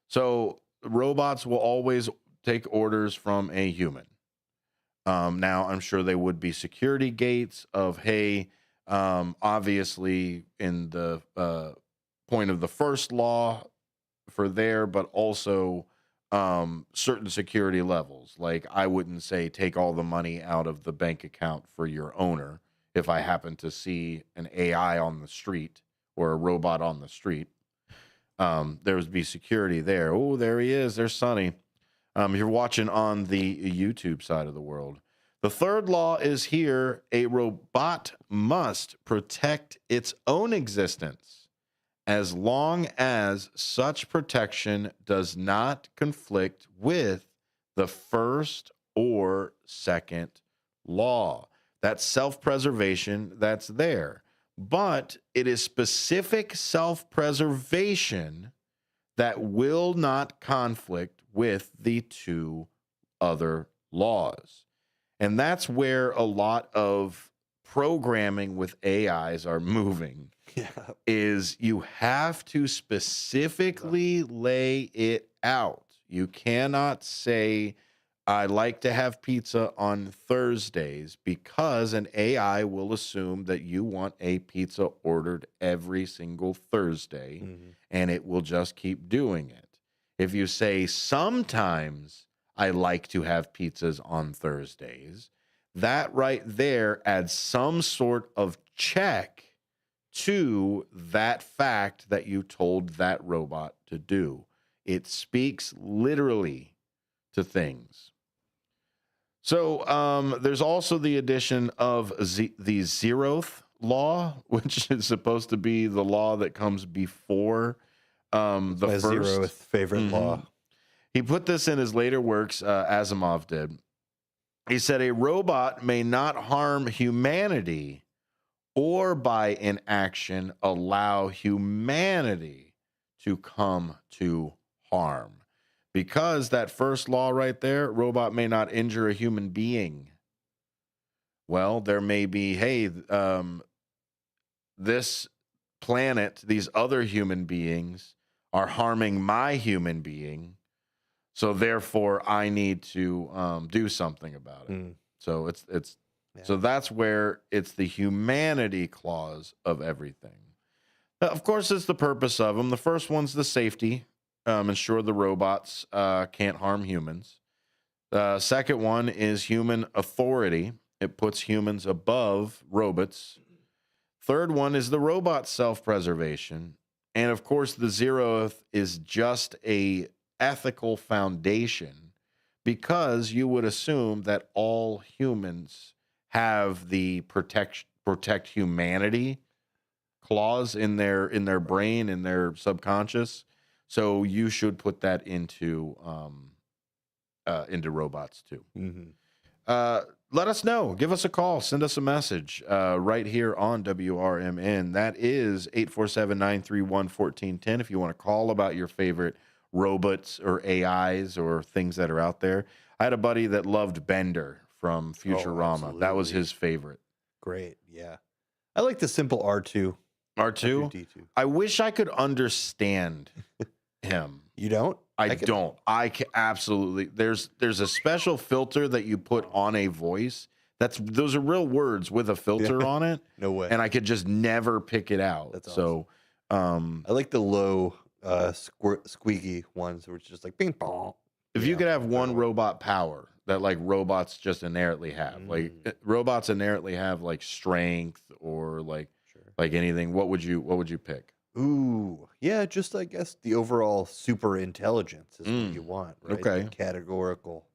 So robots will always take orders from a human. Now, I'm sure they would be security gates of, hey, obviously in the point of the first law for there, but also certain security levels. Like, I wouldn't say take all the money out of the bank account for your owner if I happen to see an AI on the street or a robot on the street. There would be security there. Oh, there he is. There's Sonny. You're watching on the YouTube side of the world. The third law is here: a robot must protect its own existence as long as such protection does not conflict with the first or second law. That's self-preservation that's there. But it is specific self-preservation that will not conflict with the 2 other laws. And that's where a lot of programming with AIs are moving. Is you have to specifically lay it out. You cannot say, I like to have pizza on Thursdays, because an AI will assume that you want a pizza ordered every single Thursday, and it will just keep doing it. If you say, sometimes I like to have pizzas on Thursdays, that right there adds some sort of check to that fact that you told that robot to do. It speaks literally to things. So there's also the addition of the zeroth law, which is supposed to be the law that comes before the my first. zeroth favorite law. He put this in his later works, Asimov did. He said, a robot may not harm humanity or by inaction allow humanity to come to harm. Because that first law right there, robot may not injure a human being. Well, there may be, hey, this planet, these other human beings are harming my human being, so therefore I need to do something about it. So so that's where it's the humanity clause of everything. Of course, it's the purpose of them. The first one's the safety, ensure the robots can't harm humans. Second one is human authority. It puts humans above robots. Third one is the robot self-preservation. And of course, the zeroth is just a ethical foundation, because you would assume that all humans have the protect humanity clause in their brain, in their subconscious. So you should put that into robots too. Let us know. Give us a call. Send us a message right here on WRMN. That is 847-931-1410 if you want to call about your favorite robots or AIs or things that are out there. I had a buddy that loved Bender from Futurama. That was his favorite. Great. Yeah. I like the simple R2. R2? R2D2. I wish I could understand him. You don't? I don't. I can absolutely. There's a special filter that you put on a voice. Those are real words with a filter on it. No way. And I could just never pick it out. That's so I like the low squeaky ones where it's just like bing bong. If you could have one robot power that like robots just inherently have, like robots inherently have like strength or like anything, what would you pick? Ooh, yeah, just I guess the overall super intelligence is what you want, right? Okay. The categorical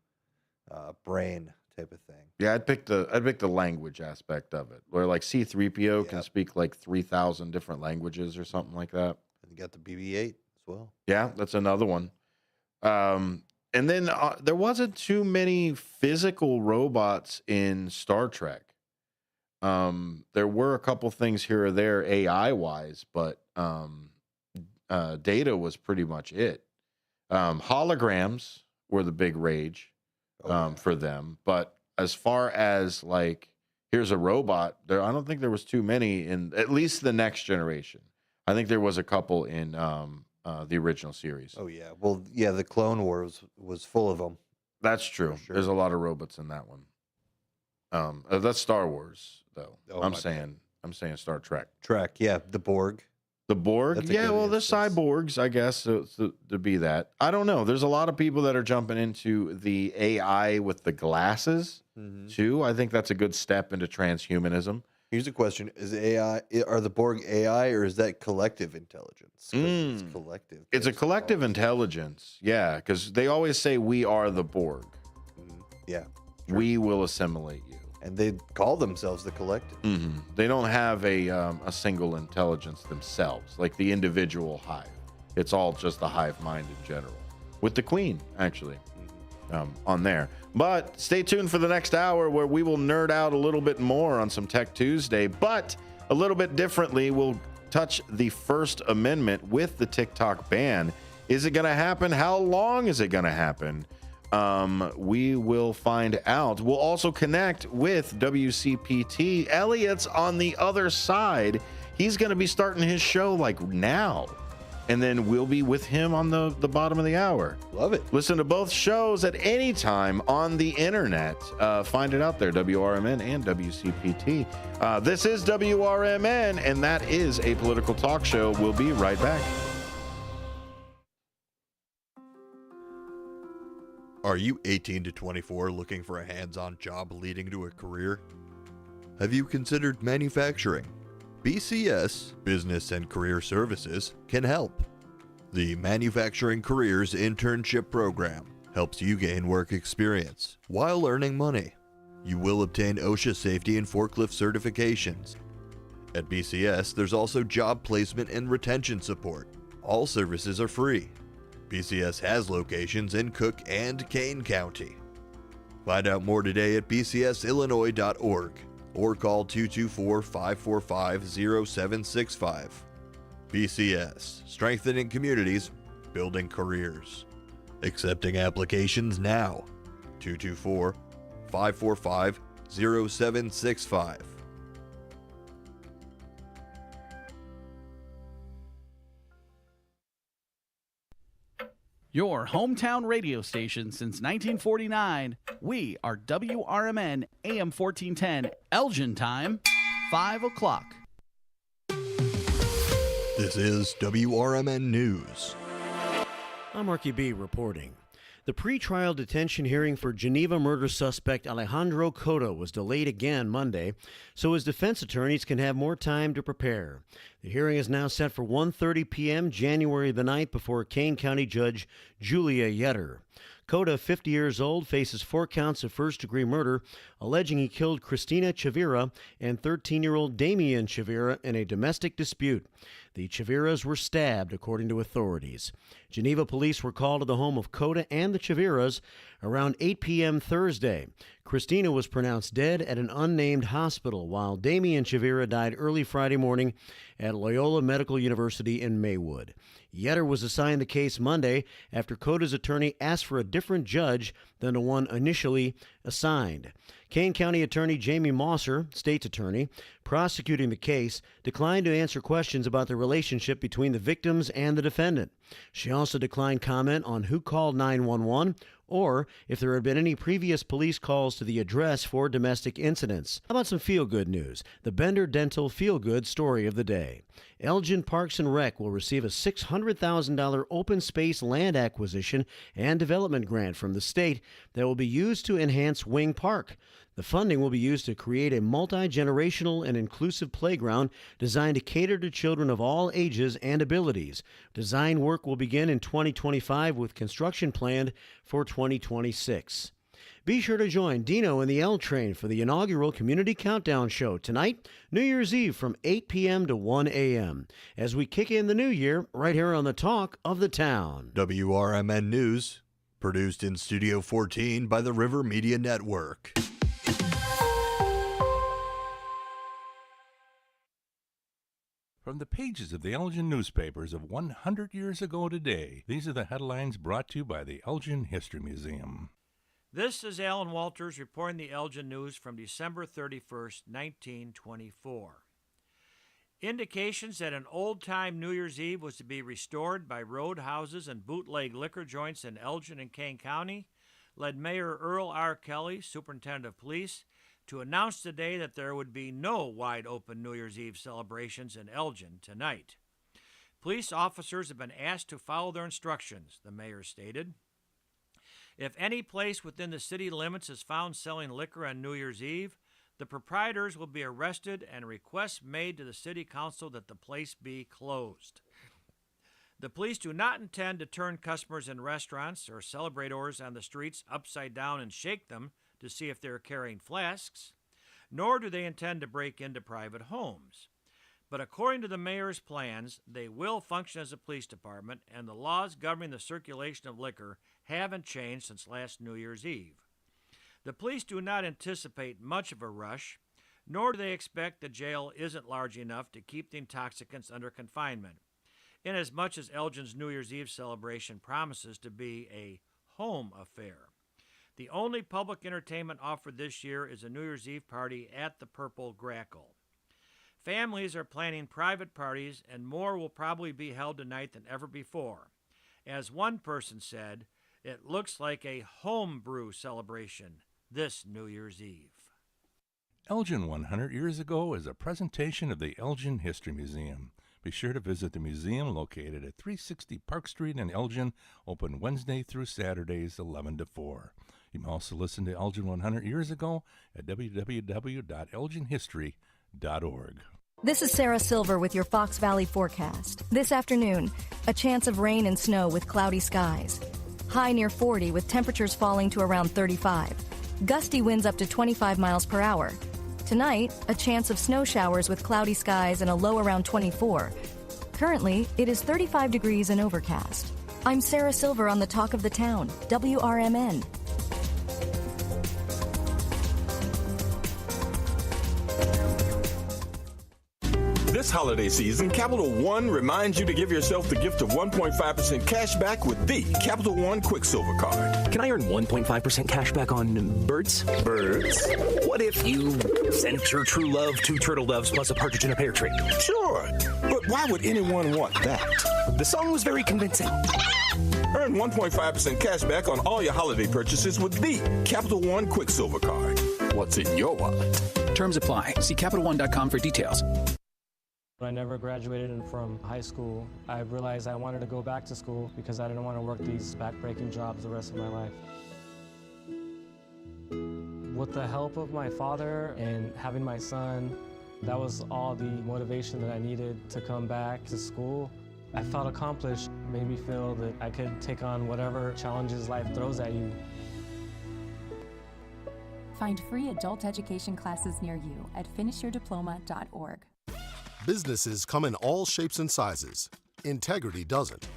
brain type of thing. Yeah, I'd pick the language aspect of it, where like C-3PO can speak like 3,000 different languages or something like that. And you got the BB-8 as well. Yeah, that's another one. And then there wasn't too many physical robots in Star Trek. There were a couple things here or there AI-wise, but Data was pretty much it. Holograms were the big rage for them. But as far as like, here's a robot, I don't think there was too many in at least the next generation. I think there was a couple in the original series. Oh, yeah. Well, yeah, the Clone Wars was full of them. That's true. Sure. There's a lot of robots in that one. That's Star Wars, though. Oh, I'm saying Star Trek. Yeah, the Borg. The Borg? Yeah, well, they're cyborgs, I guess, to be that. I don't know. There's a lot of people that are jumping into the AI with the glasses, too. I think that's a good step into transhumanism. Here's a question. Are the Borg AI or is that collective intelligence? 'Cause it's collective. It's a collective intelligence, yeah, because they always say we are the Borg. Yeah. We will assimilate you. And they call themselves the collective. They don't have a single intelligence themselves, like the individual hive. It's all just the hive mind in general, with the queen, actually, on there. But stay tuned for the next hour where we will nerd out a little bit more on some Tech Tuesday, but a little bit differently. We'll touch the First Amendment with the TikTok ban. Is it going to happen? How long is it going to happen? We will find out. We'll also connect with WCPT. Elliot's on the other side. He's going to be starting his show like now. And then we'll be with him on the bottom of the hour. Love it. Listen to both shows at any time on the internet. Find it out there, WRMN and WCPT. This is WRMN, and that is a political talk show. We'll be right back. Are you 18 to 24 looking for a hands-on job leading to a career? Have you considered manufacturing? BCS, Business and Career Services, can help. The Manufacturing Careers Internship Program helps you gain work experience while earning money. You will obtain OSHA safety and forklift certifications. At BCS, there's also job placement and retention support. All services are free. BCS has locations in Cook and Kane County. Find out more today at bcsillinois.org or call 224-545-0765. BCS, strengthening communities, building careers. Accepting applications now. 224-545-0765. Your hometown radio station since 1949. We are WRMN AM 1410, Elgin time, 5 o'clock. This is WRMN News. I'm Marky B reporting. The pretrial detention hearing for Geneva murder suspect Alejandro Cota was delayed again Monday, so his defense attorneys can have more time to prepare. The hearing is now set for 1:30 p.m. January the 9th before Kane County Judge Julia Yetter. Cota, 50 years old, faces 4 counts of first-degree murder, alleging he killed Christina Chavira and 13-year-old Damian Chavira in a domestic dispute. The Chaviras were stabbed, according to authorities. Geneva police were called to the home of Cota and the Chaviras around 8 p.m. Thursday. Christina was pronounced dead at an unnamed hospital, while Damian Chavira died early Friday morning at Loyola Medical University in Maywood. Yetter was assigned the case Monday after Cota's attorney asked for a different judge than the one initially assigned. Kane County Attorney Jamie Mosser, state's attorney, prosecuting the case, declined to answer questions about the relationship between the victims and the defendant. She also declined comment on who called 911 or if there had been any previous police calls to the address for domestic incidents. How about some feel-good news? The Bender Dental feel-good story of the day. Elgin Parks and Rec will receive a $600,000 open space land acquisition and development grant from the state that will be used to enhance Wing Park. The funding will be used to create a multi-generational and inclusive playground designed to cater to children of all ages and abilities. Design work will begin in 2025 with construction planned for 2026. Be sure to join Dino and the L Train for the inaugural Community Countdown Show tonight, New Year's Eve from 8 p.m. to 1 a.m. as we kick in the new year right here on the Talk of the Town. WRMN News, produced in Studio 14 by the River Media Network. From the pages of the Elgin newspapers of 100 years ago today, these are the headlines brought to you by the Elgin History Museum. This is Alan Walters reporting the Elgin News from December 31st, 1924. Indications that an old-time New Year's Eve was to be restored by roadhouses and bootleg liquor joints in Elgin and Kane County led Mayor Earl R. Kelly, Superintendent of Police, to announce today that there would be no wide-open New Year's Eve celebrations in Elgin tonight. Police officers have been asked to follow their instructions, the mayor stated. If any place within the city limits is found selling liquor on New Year's Eve, the proprietors will be arrested and requests made to the city council that the place be closed. The police do not intend to turn customers in restaurants or celebrators on the streets upside down and shake them to see if they're carrying flasks, nor do they intend to break into private homes. But according to the mayor's plans, they will function as a police department, and the laws governing the circulation of liquor haven't changed since last New Year's Eve. The police do not anticipate much of a rush, nor do they expect the jail isn't large enough to keep the intoxicants under confinement, inasmuch as Elgin's New Year's Eve celebration promises to be a home affair. The only public entertainment offered this year is a New Year's Eve party at the Purple Grackle. Families are planning private parties, and more will probably be held tonight than ever before. As one person said, it looks like a home brew celebration this New Year's Eve. Elgin 100 Years Ago is a presentation of the Elgin History Museum. Be sure to visit the museum located at 360 Park Street in Elgin, open Wednesday through Saturdays 11 to 4. You can also listen to Elgin 100 Years Ago at www.elginhistory.org. This is Sarah Silver with your Fox Valley forecast. This afternoon, a chance of rain and snow with cloudy skies. High near 40 with temperatures falling to around 35. Gusty winds up to 25 miles per hour. Tonight, a chance of snow showers with cloudy skies and a low around 24. Currently, it is 35 degrees and overcast. I'm Sarah Silver on the Talk of the Town, WRMN. This holiday season, Capital One reminds you to give yourself the gift of 1.5% cash back with the Capital One Quicksilver Card. Can I earn 1.5% cash back on birds? Birds? What if you sent your true love 2 turtle doves plus a partridge in a pear tree? Sure, but why would anyone want that? The song was very convincing. Earn 1.5% cash back on all your holiday purchases with the Capital One Quicksilver Card. What's in your wallet? Terms apply. See CapitalOne.com for details. When I never graduated from high school, I realized I wanted to go back to school because I didn't want to work these back-breaking jobs the rest of my life. With the help of my father and having my son, that was all the motivation that I needed to come back to school. I felt accomplished, made me feel that I could take on whatever challenges life throws at you. Find free adult education classes near you at finishyourdiploma.org. Businesses come in all shapes and sizes. Integrity doesn't.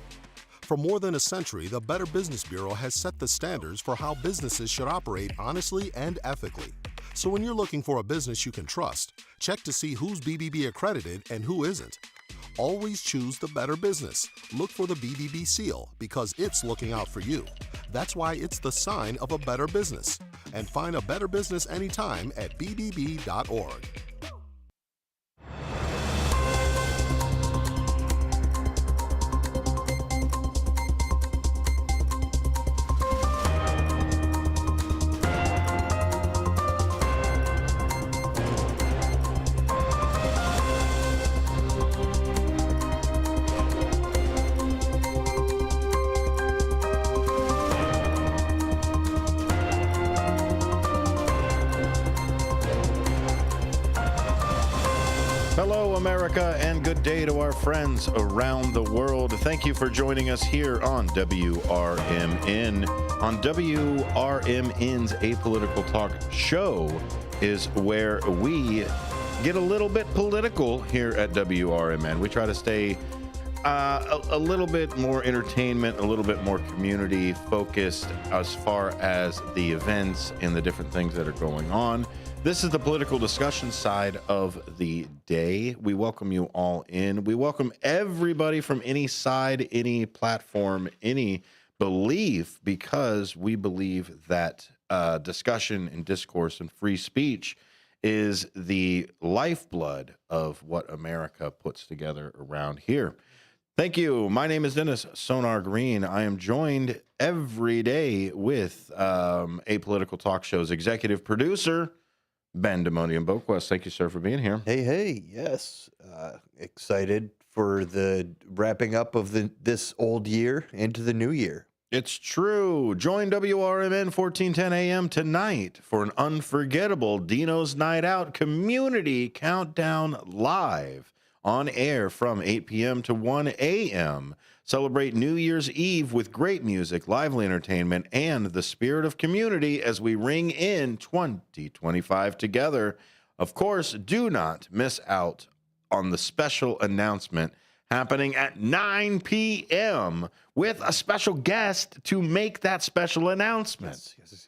For more than a century, the Better Business Bureau has set the standards for how businesses should operate honestly and ethically. So when you're looking for a business you can trust, check to see who's BBB accredited and who isn't. Always choose the better business. Look for the BBB seal because it's looking out for you. That's why it's the sign of a better business. And find a better business anytime at bbb.org. Hello, America, and good day to our friends around the world. Thank you for joining us here on WRMN. On WRMN's Apolitical Talk show is where we get a little bit political here at WRMN. We try to stay a little bit more entertainment, a little bit more community focused as far as the events and the different things that are going on. This is the political discussion side of the day. We welcome you all in. We welcome everybody from any side, any platform, any belief, because we believe that discussion and discourse and free speech is the lifeblood of what America puts together around here. Thank you. My name is Dennis Sonar Green. I am joined every day with Apolitical Talk Show's executive producer, Ben Demonium Boquist. Thank you, sir, for being here. Hey, yes. Excited for the wrapping up of this old year into the new year. It's true. Join WRMN 1410 AM tonight for an unforgettable Dino's Night Out community countdown live on air from 8 p.m. to 1 a.m. Celebrate New Year's Eve with great music, lively entertainment, and the spirit of community as we ring in 2025 together. Of course, do not miss out on the special announcement happening at 9 p.m. with a special guest to make that special announcement. Yes.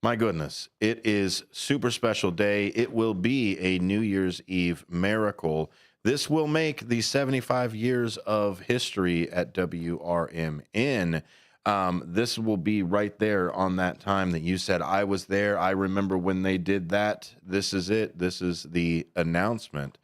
My goodness, it is super special day. It will be a New Year's Eve miracle. This will make the 75 years of history at WRMN. This will be right there on that time that you said, I was there. I remember when they did that. This is it. This is the announcement.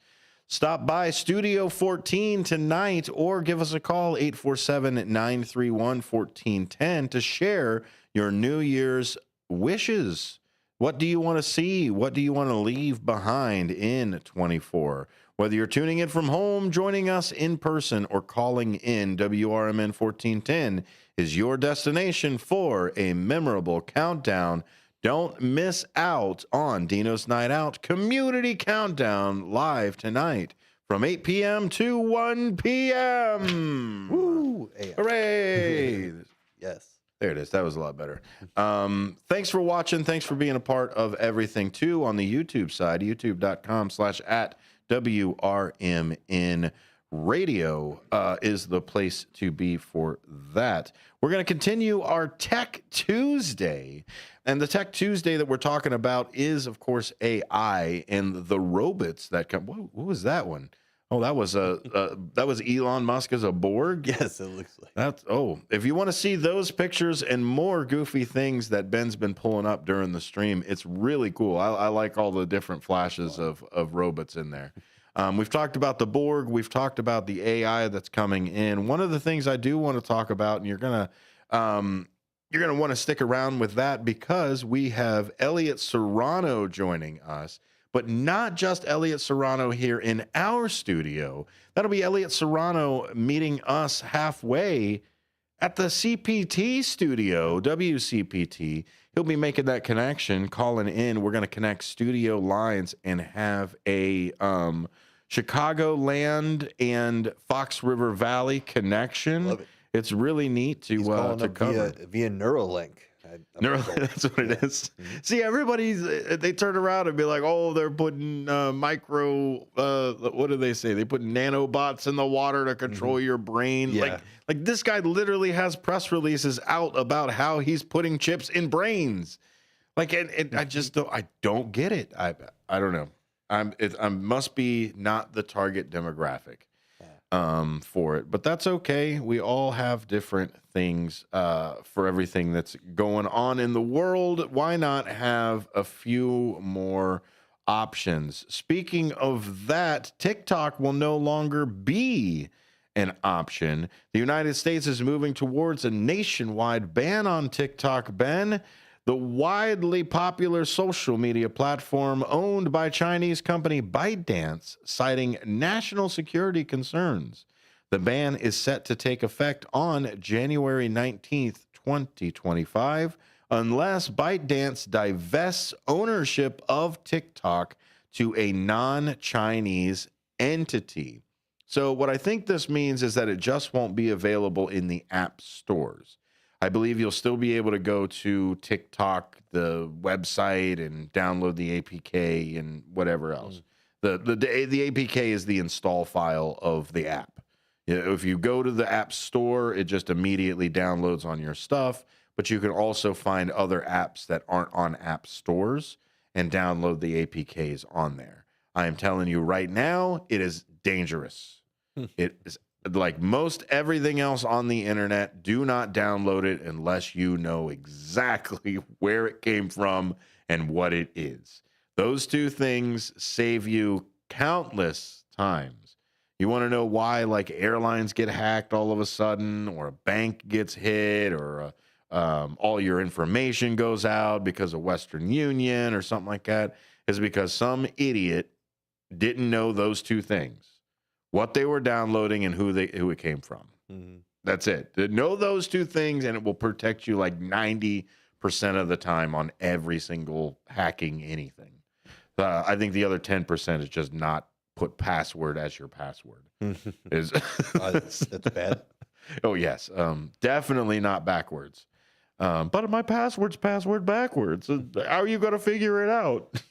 Stop by Studio 14 tonight or give us a call, 847-931-1410, to share your New Year's wishes. What do you want to see? What do you want to leave behind in 24? Whether you're tuning in from home, joining us in person, or calling in, WRMN 1410 is your destination for a memorable countdown. Don't miss out on Dino's Night Out Community Countdown live tonight from 8 p.m. to 1 p.m. Woo! Hooray! Yes. There it is. That was a lot better. Thanks for watching. Thanks for being a part of everything, too, on the YouTube side, youtube.com/@WRMN Radio is the place to be for that. We're going to continue our Tech Tuesday. And the Tech Tuesday that we're talking about is, of course, AI and the robots that come. What was that one? Oh, that was Elon Musk as a Borg. Yes, it looks like that's. Oh, if you want to see those pictures and more goofy things that Ben's been pulling up during the stream, it's really cool. I like all the different flashes of robots in there. We've talked about the Borg. We've talked about the AI that's coming in. One of the things I do want to talk about, and you're gonna want to stick around with that because we have Elliot Serrano joining us, but not just Elliot Serrano here in our studio. That'll be Elliot Serrano meeting us halfway at the CPT studio, WCPT. He'll be making that connection, calling in. We're going to connect studio lines and have a Chicagoland and Fox River Valley connection. Love it. It's really neat to cover via Neuralink. That's what it is. Mm-hmm. See, they turn around and be like, "Oh, they're putting what do they say? They put nanobots in the water to control your brain." Yeah. Like this guy literally has press releases out about how he's putting chips in brains. Like, and I just don't get it. I don't know. I must be not the target demographic for it, but that's okay. We all have different things for everything that's going on in the world. Why not have a few more options? Speaking of that, TikTok will no longer be an option. The United States is moving towards a nationwide ban on TikTok. Ben, the widely popular social media platform owned by Chinese company ByteDance, citing national security concerns. The ban is set to take effect on January 19th, 2025, unless ByteDance divests ownership of TikTok to a non-Chinese entity. So what I think this means is that it just won't be available in the app stores. I believe you'll still be able to go to TikTok, the website, and download the APK and whatever else. The APK is the install file of the app. If you go to the app store, it just immediately downloads on your stuff. But you can also find other apps that aren't on app stores and download the APKs on there. I am telling you right now, it is dangerous. It is like most everything else on the internet. Do not download it unless you know exactly where it came from and what it is. Those two things save you countless times. You want to know why, like, airlines get hacked all of a sudden, or a bank gets hit, or all your information goes out because of Western Union or something like that, is because some idiot didn't know those two things. What they were downloading and who it came from. Mm-hmm. That's it. Know those two things, and it will protect you like 90% of the time on every single hacking anything. I think the other 10% is just not put password as your password. That's bad. Oh, yes. Definitely not backwards. But my password's password backwards. How are you going to figure it out?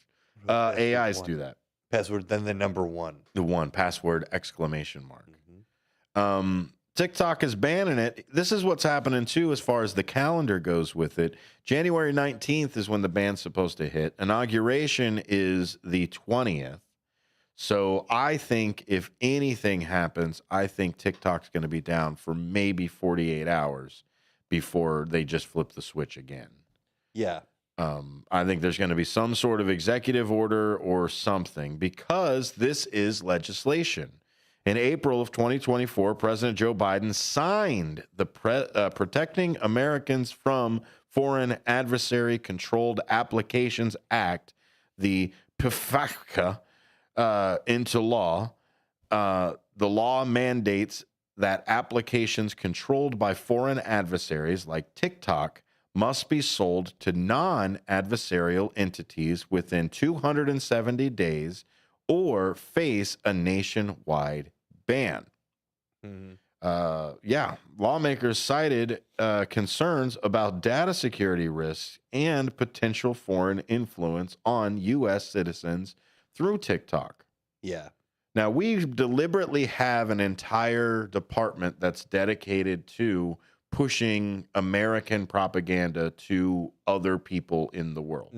AIs do that. Password, then the number one. The one, password, exclamation mark. TikTok is banning it. This is what's happening, too, as far as the calendar goes with it. January 19th is when the ban's supposed to hit. Inauguration is the 20th. So I think if anything happens, I think TikTok's going to be down for maybe 48 hours before they just flip the switch again. Yeah. I think there's going to be some sort of executive order or something, because this is legislation. In April of 2024, President Joe Biden signed the Protecting Americans from Foreign Adversary Controlled Applications Act, the PFACA, into law. The law mandates that applications controlled by foreign adversaries like TikTok must be sold to non-adversarial entities within 270 days or face a nationwide ban. Lawmakers cited concerns about data security risks and potential foreign influence on U.S. citizens through TikTok. Yeah. Now, we deliberately have an entire department that's dedicated to pushing American propaganda to other people in the world.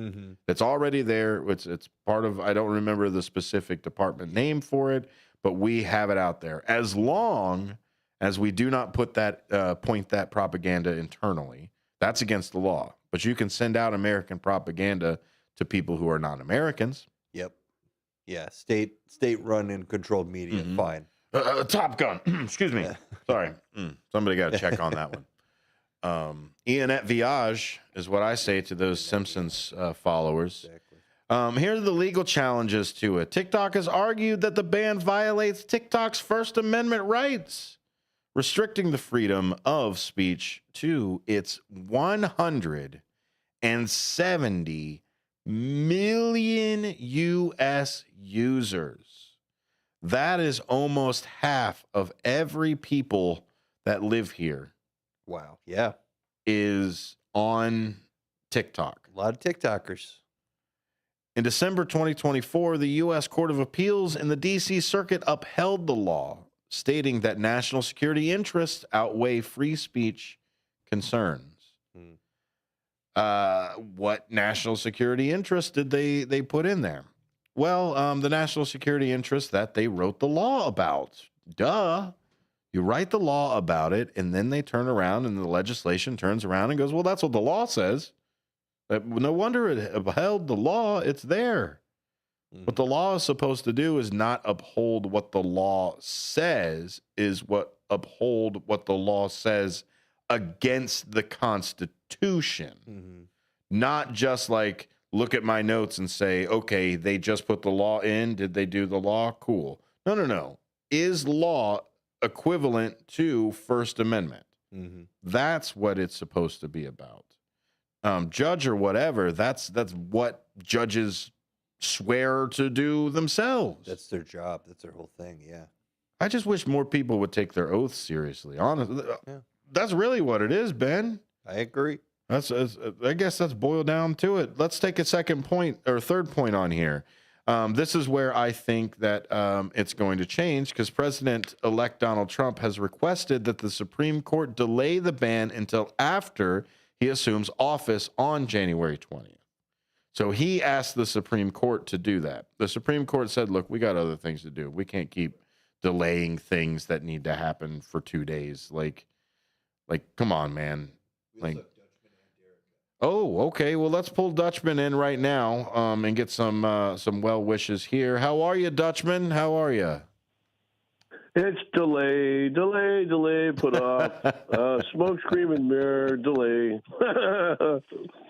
It's already there. It's part of, I don't remember the specific department name for it, but we have it out there. As long as we do not put that point that propaganda internally, that's against the law. But you can send out American propaganda to people who are not Americans. Yep. Yeah, state-run and controlled media, fine. Top Gun. Excuse me. Sorry. Somebody got to check on that one. Ianette Viage is what I say to those Simpsons followers. Exactly. Here are the legal challenges to it. TikTok has argued that the ban violates TikTok's First Amendment rights, restricting the freedom of speech to its 170 million U.S. users. That is almost half of every people that live here. Wow. Yeah. Is on TikTok. A lot of TikTokers. In December 2024, the U.S. Court of Appeals in the D.C. Circuit upheld the law, stating that national security interests outweigh free speech concerns. What national security interest did they put in there? Well, the national security interest that they wrote the law about. Duh. You write the law about it, and then they turn around, and the legislation turns around and goes, well, that's what the law says. No wonder it upheld the law. It's there. What the law is supposed to do is not uphold what the law says, is what uphold what the law says against the Constitution. Not just like, look at my notes and say, okay, they just put the law in. Did they do the law? Cool. No. Is law equivalent to First Amendment? That's what it's supposed to be about. Judge or whatever, that's what judges swear to do themselves. That's their job. That's their whole thing. Yeah. I just wish more people would take their oaths seriously. Honestly, that's really what it is, Ben. I agree. I guess that's boiled down to it. Let's take a third point on here. This is where I think that it's going to change, because President-elect Donald Trump has requested that the Supreme Court delay the ban until after he assumes office on January 20th. So he asked the Supreme Court to do that. The Supreme Court said, look, we got other things to do. We can't keep delaying things that need to happen for 2 days. Like, come on, man. Oh, okay. Well, let's pull Dutchman in right now and get some well wishes here. How are you, Dutchman? How are you? It's delay, put off, smoke, scream, and mirror, delay.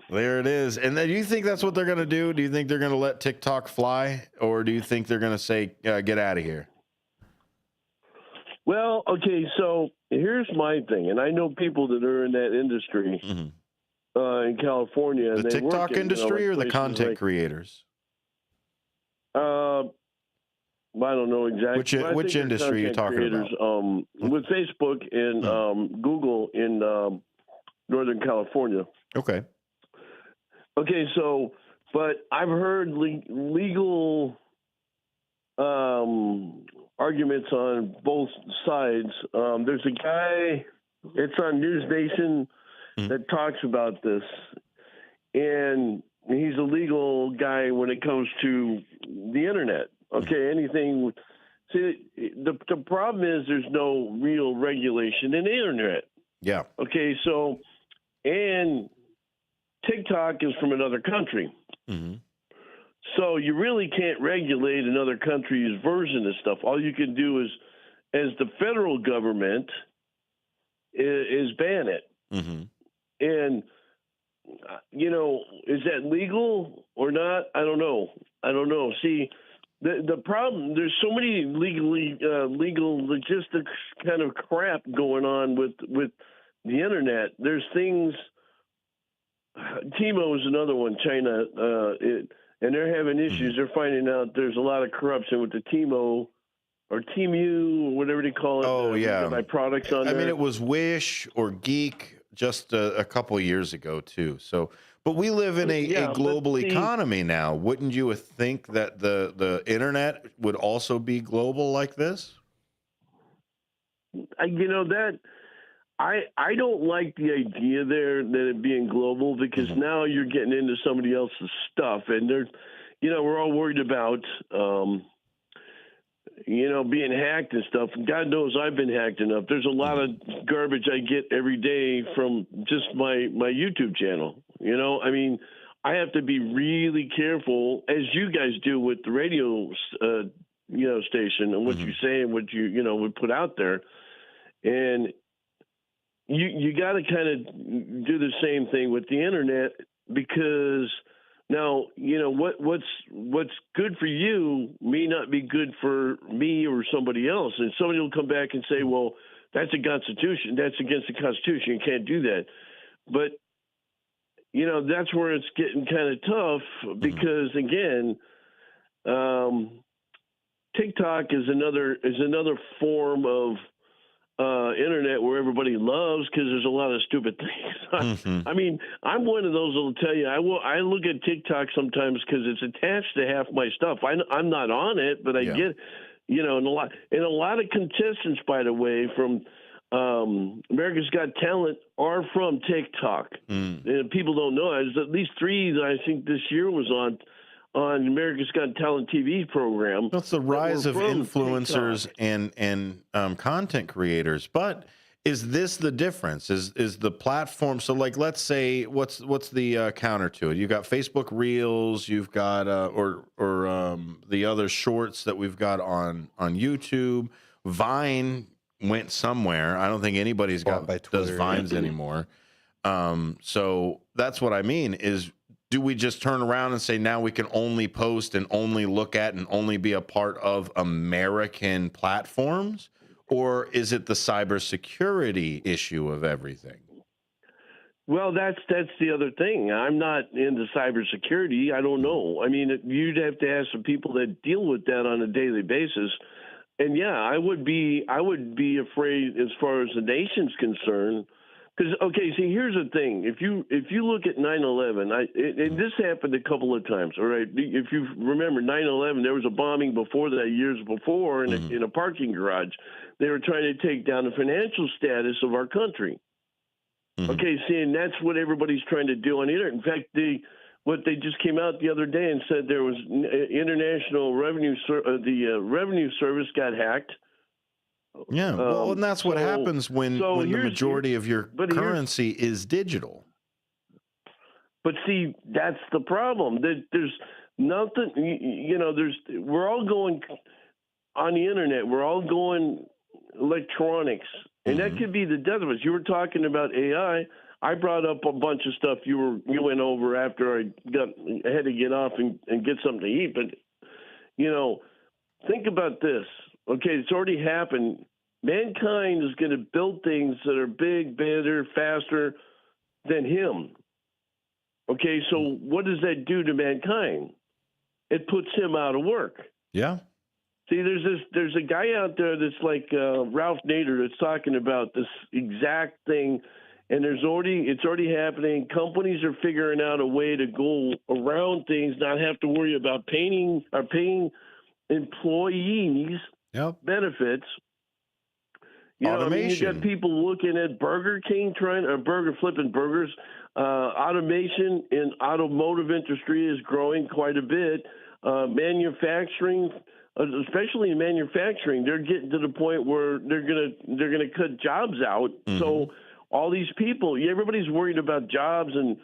There it is. And then, do you think that's what they're going to do? Do you think they're going to let TikTok fly, or do you think they're going to say, get out of here? Well, okay, so here's my thing, and I know people that are in that industry in California. And The they work TikTok in, industry or the places content creators? I don't know exactly. Which industry are you talking about? With Facebook and Google in Northern California. Okay. Okay, so, but I've heard legal arguments on both sides. There's a guy, it's on News Nation, that talks about this, and he's a legal guy when it comes to the internet. Okay, anything. See, the problem is there's no real regulation in the internet. Yeah. Okay, so, and TikTok is from another country. So you really can't regulate another country's version of stuff. All you can do is, as the federal government, is ban it. And, is that legal or not? I don't know. See, the problem, there's so many legal logistics kind of crap going on with the internet. There's things, Timo is another one, China, and they're having issues. They're finding out there's a lot of corruption with the Timo or Temu or whatever they call it. Oh, yeah. My products on there. I mean, it was Wish or Geek just a couple of years ago, too. So, but we live in a global economy now. Wouldn't you think that the internet would also be global like this? I don't like the idea there that it being global, because now you're getting into somebody else's stuff, and we're all worried about, being hacked and stuff. God knows I've been hacked enough. There's a lot of garbage I get every day from just my YouTube channel. I mean, I have to be really careful, as you guys do with the radio, station and what you say and what you would put out there, and you got to kind of do the same thing with the internet, because now what's good for you may not be good for me or somebody else, and somebody will come back and say, well, that's a constitution, that's against the Constitution, you can't do that. But that's where it's getting kind of tough, because again, TikTok is another form of internet where everybody loves, because there's a lot of stupid things. I mean, I'm one of those that'll tell you I look at TikTok sometimes because it's attached to half my stuff. I'm not on it, but I get, and a lot of contestants, by the way, from America's Got Talent are from TikTok. And people don't know. There's at least 3 that I think this year was on America's Got Talent TV program. That's the rise of influencers and content creators. But is this the difference? Is the platform? So, like, let's say, what's the counter to it? You've got Facebook Reels. You've got or the other shorts that we've got on YouTube. Vine went somewhere. I don't think anybody's does Vines anymore. So that's what I mean is, do we just turn around and say now we can only post and only look at and only be a part of American platforms? Or is it the cybersecurity issue of everything? Well, that's the other thing. I'm not into cybersecurity. I don't know. I mean, you'd have to ask some people that deal with that on a daily basis. And yeah, I would be afraid as far as the nation's concerned. Because, okay, see, here's the thing. If you look at 9/11, and this happened a couple of times, all right? If you remember 9/11, there was a bombing before that, years before, in a parking garage. They were trying to take down the financial status of our country. Okay, see, and that's what everybody's trying to do on the internet. In fact, they just came out the other day and said there was international revenue, the revenue service got hacked. Yeah, well, and that's what happens when the majority of your currency is digital. But see, that's the problem. There's nothing, we're all going on the internet. We're all going electronics. And that could be the death of us. You were talking about AI. I brought up a bunch of stuff you went over after I had to get off and get something to eat. But, think about this. Okay, it's already happened. Mankind is going to build things that are big, better, faster than him. Okay, so what does that do to mankind? It puts him out of work. Yeah. See, there's a guy out there that's like Ralph Nader that's talking about this exact thing, and it's already happening. Companies are figuring out a way to go around things, not have to worry about paying employees benefits. Automation. You got people looking at Burger King flipping burgers. Automation in automotive industry is growing quite a bit. Manufacturing, especially in manufacturing, they're getting to the point where they're gonna cut jobs out. So all these people, everybody's worried about jobs and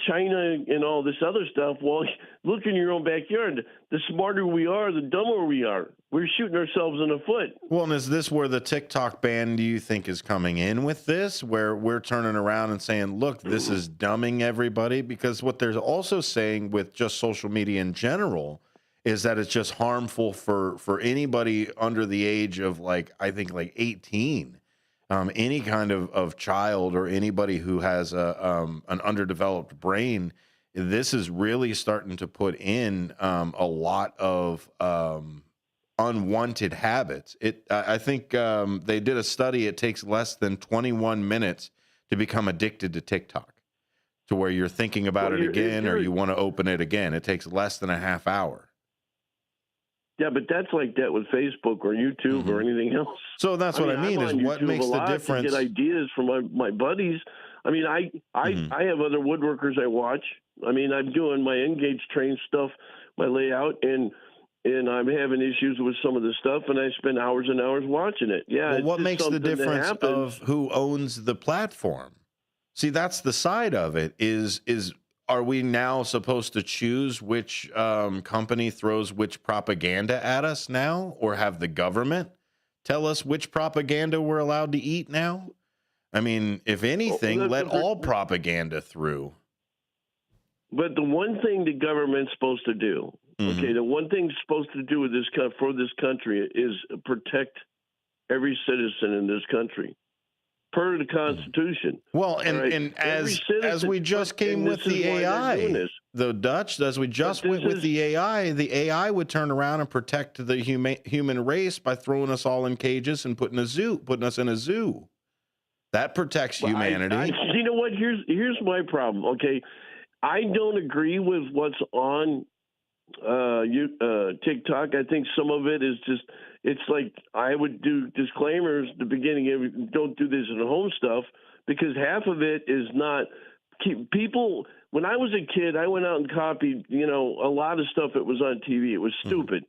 China and all this other stuff. Well, look in your own backyard. The smarter we are, the dumber we are. We're shooting ourselves in the foot. Well, and is this where the TikTok ban, do you think, is coming in with this, where we're turning around and saying, look, this is dumbing everybody? Because what they're also saying with just social media in general is that it's just harmful for anybody under the age of, I think 18. Any kind of child or anybody who has an underdeveloped brain, this is really starting to put in a lot of unwanted habits. I think they did a study. It takes less than 21 minutes to become addicted to TikTok, to where you're thinking about it again or you want to open it again. It takes less than a half hour. Yeah, but that's like that with Facebook or YouTube or anything else. So that's what I mean is what makes the difference. To get ideas from my buddies. I mean, I have other woodworkers I watch. I mean, I'm doing my Engage Train stuff, my layout, and I'm having issues with some of the stuff, and I spend hours and hours watching it. Yeah. Well, what makes the difference of who owns the platform? See, that's the side of it is are we now supposed to choose which company throws which propaganda at us now, or have the government tell us which propaganda we're allowed to eat now? I mean, if anything, let all propaganda through. But the one thing the government's supposed to do, okay, the one thing it's supposed to do with for this country is protect every citizen in this country, per the Constitution. Well, and as we just came with the AI, the Dutch, as we just went with the AI would turn around and protect the human race by throwing us all in cages and putting us in a zoo. That protects humanity. You know what? Here's my problem. Okay, I don't agree with what's on TikTok. I think some of it is just. It's like I would do disclaimers at the beginning of don't do this at home stuff, because half of it is not people. When I was a kid, I went out and copied, a lot of stuff that was on TV. It was stupid.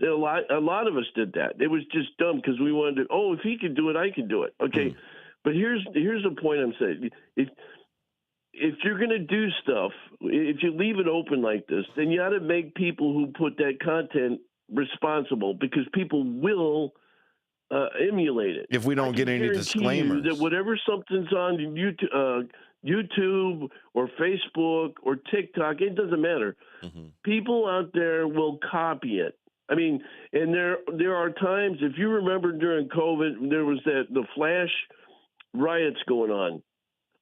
A lot of us did that. It was just dumb because we wanted to. Oh, if he could do it, I can do it. Okay, but here's the point I'm saying. If you're going to do stuff, if you leave it open like this, then you got to make people who put that content responsible, because people will emulate it. If we don't get any disclaimers, that whatever something's on YouTube or Facebook or TikTok, it doesn't matter. People out there will copy it. I mean, and there are times, if you remember during COVID, there was the flash riots going on.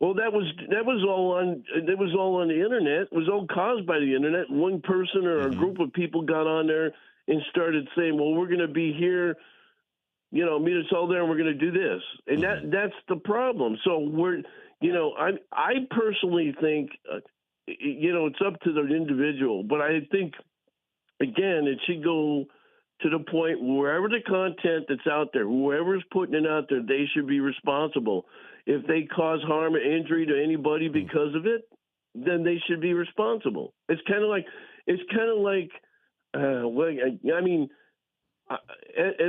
Well, that was all on the internet. It was all caused by the internet. One person or a group of people got on there and started saying, well, we're going to be here, meet us all there, and we're going to do this. And that's the problem. So I personally think, it's up to the individual. But I think, again, it should go to the point wherever the content that's out there, whoever's putting it out there, they should be responsible. If they cause harm or injury to anybody because of it, then they should be responsible. It's kind of like, as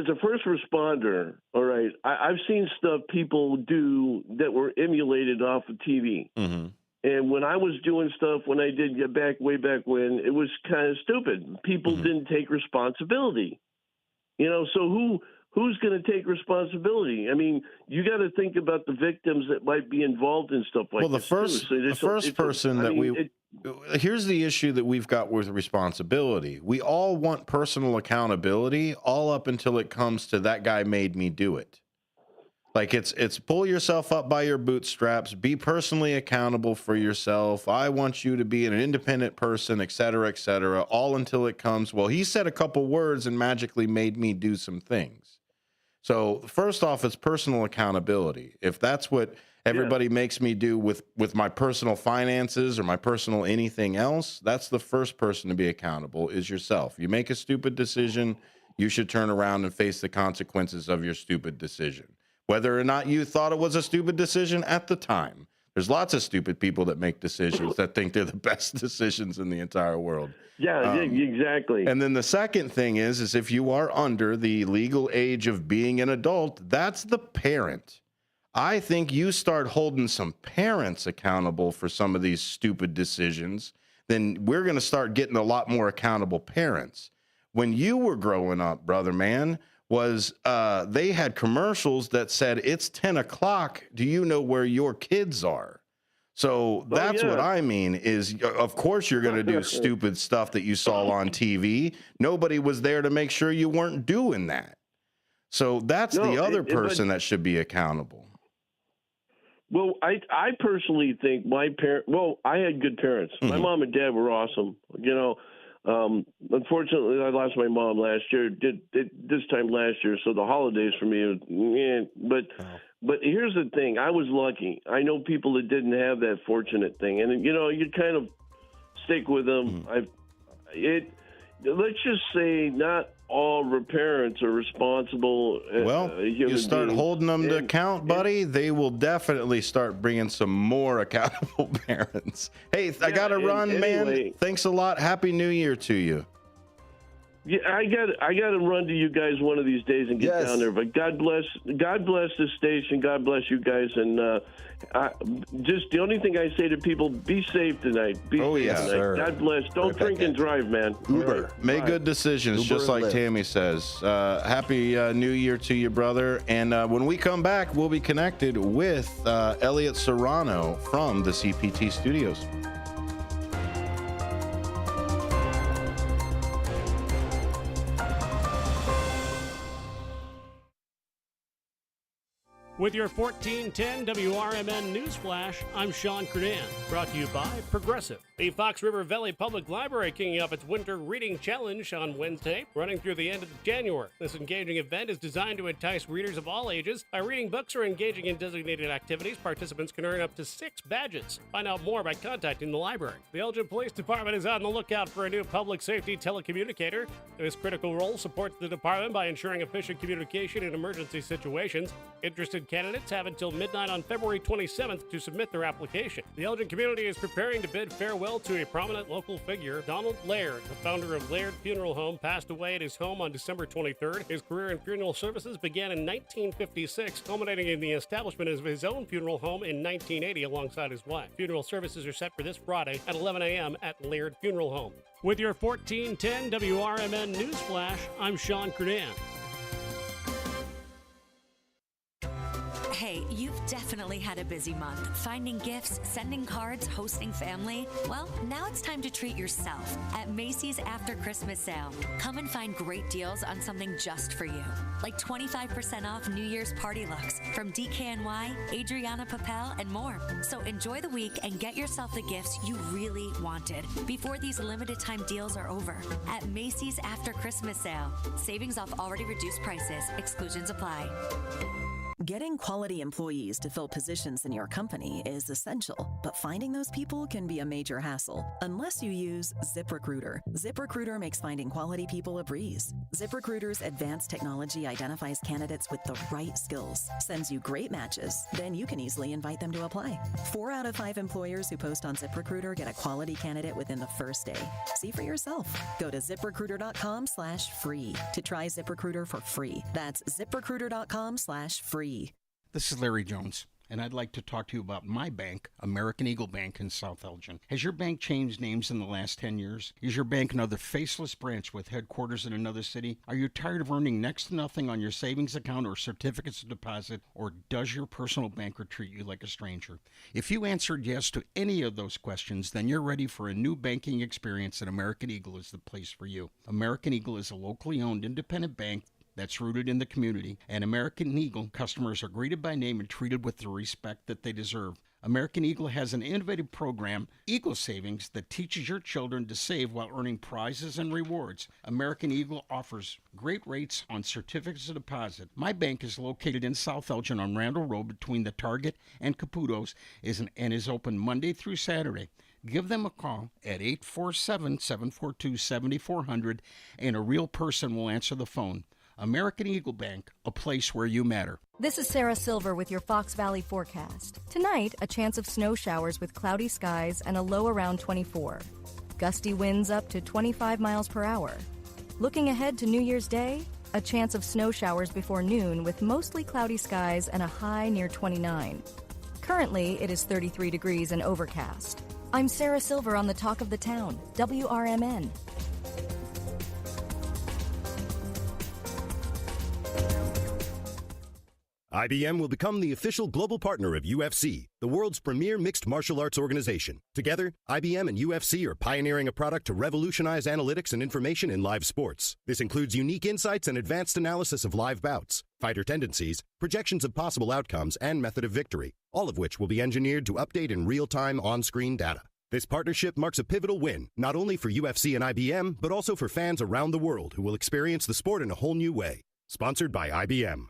a first responder, all right, I've seen stuff people do that were emulated off of TV. And when I was doing stuff, when I did get way back when, it was kind of stupid. People didn't take responsibility. So who's going to take responsibility? I mean, you got to think about the victims that might be involved in stuff like this. Here's the issue that we've got with responsibility. We all want personal accountability, all up until it comes to that guy made me do it. Like it's pull yourself up by your bootstraps, be personally accountable for yourself. I want you to be an independent person, et cetera, all until it comes, well, he said a couple words and magically made me do some things. So first off, it's personal accountability. If that's what everybody makes me do with my personal finances or my personal anything else, that's the first person to be accountable is yourself. You make a stupid decision, you should turn around and face the consequences of your stupid decision. Whether or not you thought it was a stupid decision at the time. There's lots of stupid people that make decisions that think they're the best decisions in the entire world. Yeah, exactly. And then the second thing is if you are under the legal age of being an adult, that's the parent. I think you start holding some parents accountable for some of these stupid decisions, then we're going to start getting a lot more accountable parents. When you were growing up, brother man, they had commercials that said, it's 10 o'clock. Do you know where your kids are? So that's what I mean is, of course, you're going to do stupid stuff that you saw on TV. Nobody was there to make sure you weren't doing that. So that's the other person that should be accountable. Well, I personally think I had good parents. My mom and dad were awesome. Unfortunately, I lost my mom last year. This time last year, so the holidays for me, But here's the thing: I was lucky. I know people that didn't have that fortunate thing, and you kind of stick with them. Let's just say not all parents are responsible. Well, you start holding them to account, buddy. They will definitely start bringing some more accountable parents. Hey, I got to run, man. Thanks a lot. Happy New Year to you. Yeah, I got to run to you guys one of these days and get down there. But God bless this station. God bless you guys, and Just the only thing I say to people: be safe tonight. Be safe tonight. Sir. God bless. Don't drink and drive, man. Uber. Right. Make good decisions, Uber just like and Lyft. Tammy says. Happy New Year to you, brother. And when we come back, we'll be connected with Elliot Serrano from the CPT Studios. With your 1410 WRMN Newsflash, I'm Sean Kernan, brought to you by Progressive. The Fox River Valley Public Library kicking off its Winter Reading Challenge on Wednesday, running through the end of January. This engaging event is designed to entice readers of all ages. By reading books or engaging in designated activities, participants can earn up to 6 badges. Find out more by contacting the library. The Elgin Police Department is on the lookout for a new public safety telecommunicator. This critical role supports the department by ensuring efficient communication in emergency situations. Interested candidates have until midnight on February 27th to submit their application. The Elgin community is preparing to bid farewell to a prominent local figure. Donald Laird, the founder of Laird Funeral Home, passed away at his home on December 23rd. His career in funeral services began in 1956, culminating in the establishment of his own funeral home in 1980 alongside his wife. Funeral services are set for this Friday at 11 a.m. at Laird Funeral Home. With your 1410 WRMN Newsflash, I'm Sean Kernan. Hey, you've definitely had a busy month. Finding gifts, sending cards, hosting family. Well, now it's time to treat yourself at Macy's After Christmas Sale. Come and find great deals on something just for you. Like 25% off New Year's party looks from DKNY, Adriana Papel, and more. So enjoy the week and get yourself the gifts you really wanted before these limited time deals are over. At Macy's After Christmas Sale. Savings off already reduced prices. Exclusions apply. Getting quality employees to fill positions in your company is essential, but finding those people can be a major hassle unless you use ZipRecruiter. ZipRecruiter makes finding quality people a breeze. ZipRecruiter's advanced technology identifies candidates with the right skills, sends you great matches, then you can easily invite them to apply. 4 out of 5 employers who post on ZipRecruiter get a quality candidate within the first day. See for yourself. Go to ZipRecruiter.com/free to try ZipRecruiter for free. That's ZipRecruiter.com/free. This is Larry Jones, and I'd like to talk to you about my bank, American Eagle Bank in South Elgin. Has your bank changed names in the last 10 years? Is your bank another faceless branch with headquarters in another city? Are you tired of earning next to nothing on your savings account or certificates of deposit, or does your personal banker treat you like a stranger? If you answered yes to any of those questions, then you're ready for a new banking experience, and American Eagle is the place for you. American Eagle is a locally owned independent bank that's rooted in the community, and American Eagle customers are greeted by name and treated with the respect that they deserve. American Eagle has an innovative program, Eagle Savings, that teaches your children to save while earning prizes and rewards. American Eagle offers great rates on certificates of deposit. My bank is located in South Elgin on Randall Road between the Target and Caputo's and is open Monday through Saturday. Give them a call at 847-742-7400, and a real person will answer the phone. American Eagle Bank, a place where you matter. This is Sarah Silver with your Fox Valley forecast. Tonight, a chance of snow showers with cloudy skies and a low around 24. Gusty winds up to 25 miles per hour. Looking ahead to New Year's Day, a chance of snow showers before noon with mostly cloudy skies and a high near 29. Currently, it is 33 degrees and overcast. I'm Sarah Silver on the Talk of the Town, WRMN. IBM will become the official global partner of UFC, the world's premier mixed martial arts organization. Together, IBM and UFC are pioneering a product to revolutionize analytics and information in live sports. This includes unique insights and advanced analysis of live bouts, fighter tendencies, projections of possible outcomes, and method of victory, all of which will be engineered to update in real-time on-screen data. This partnership marks a pivotal win, not only for UFC and IBM, but also for fans around the world who will experience the sport in a whole new way. Sponsored by IBM.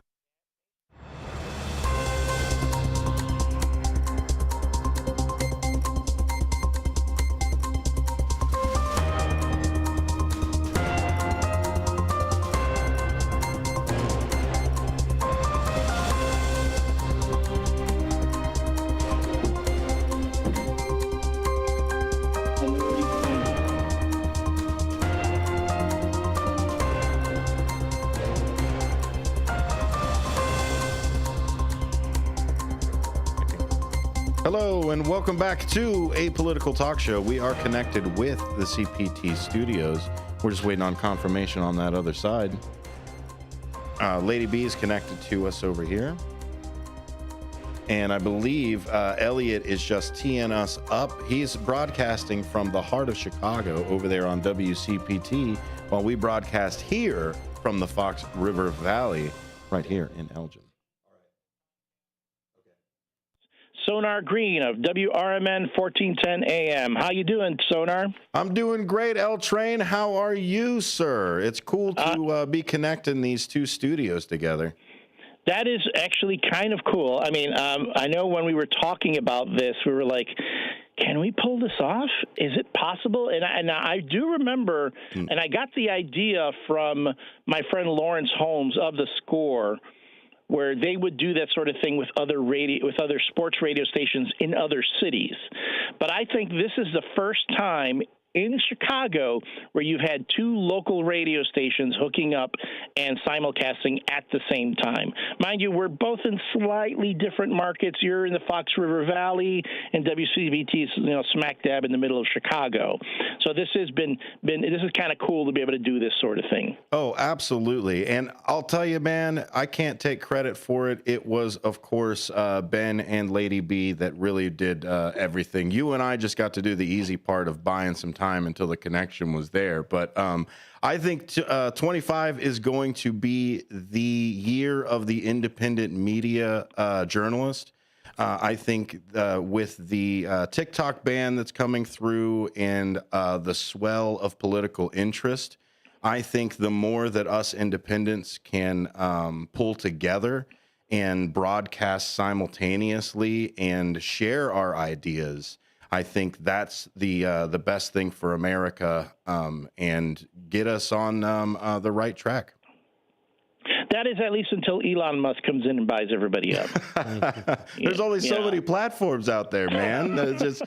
Hello, and welcome back to A Political Talk Show. We are connected with the CPT studios. We're just waiting on confirmation on that other side. Lady B is connected to us over here. And I believe Elliot is just teeing us up. He's broadcasting from the heart of Chicago over there on WCPT, while we broadcast here from the Fox River Valley right here in Elgin. Sonar Green of WRMN 1410 AM. How you doing, Sonar? I'm doing great, L Train. How are you, sir? It's cool to be connecting these two studios together. That is actually kind of cool. I mean, I know when we were talking about this, we were like, can we pull this off? Is it possible? And I do remember, and I got the idea from my friend Lawrence Holmes of The Score, where they would do that sort of thing with other sports radio stations in other cities. But I think this is the first time in Chicago where you've had two local radio stations hooking up and simulcasting at the same time. Mind you, we're both in slightly different markets. You're in the Fox River Valley, and WCBT is smack dab in the middle of Chicago. So this has been this is kind of cool to be able to do this sort of thing. Oh, absolutely. And I'll tell you, man, I can't take credit for it. It was, of course, Ben and Lady B that really did everything. You and I just got to do the easy part of buying some time until the connection was there. But I think 25 is going to be the year of the independent media journalist. I think with the TikTok ban that's coming through and the swell of political interest, I think the more that us independents can pull together and broadcast simultaneously and share our ideas, I think that's the best thing for America and get us on the right track. That is at least until Elon Musk comes in and buys everybody up. There's only so many platforms out there, man. It's just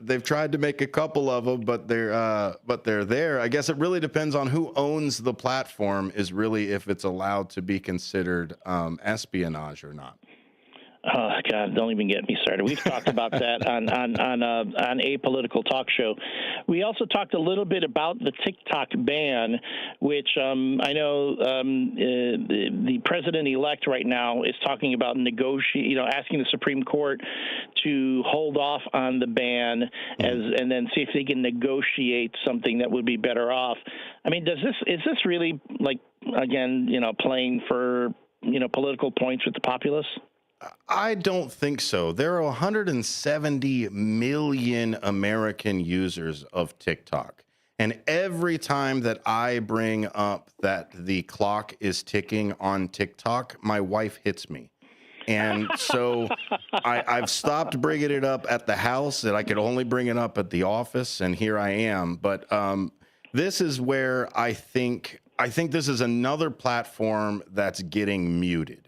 they've tried to make a couple of them, but they're there. I guess it really depends on who owns the platform. Is really if it's allowed to be considered espionage or not. Oh God! Don't even get me started. We've talked about that on a political talk show. We also talked a little bit about the TikTok ban, which I know the president-elect right now is talking about asking the Supreme Court to hold off on the ban and then see if they can negotiate something that would be better off. I mean, is this really playing for political points with the populace? I don't think so. There are 170 million American users of TikTok. And every time that I bring up that the clock is ticking on TikTok, my wife hits me. And so I've stopped bringing it up at the house, and I could only bring it up at the office, and here I am. But this is where I think this is another platform that's getting muted.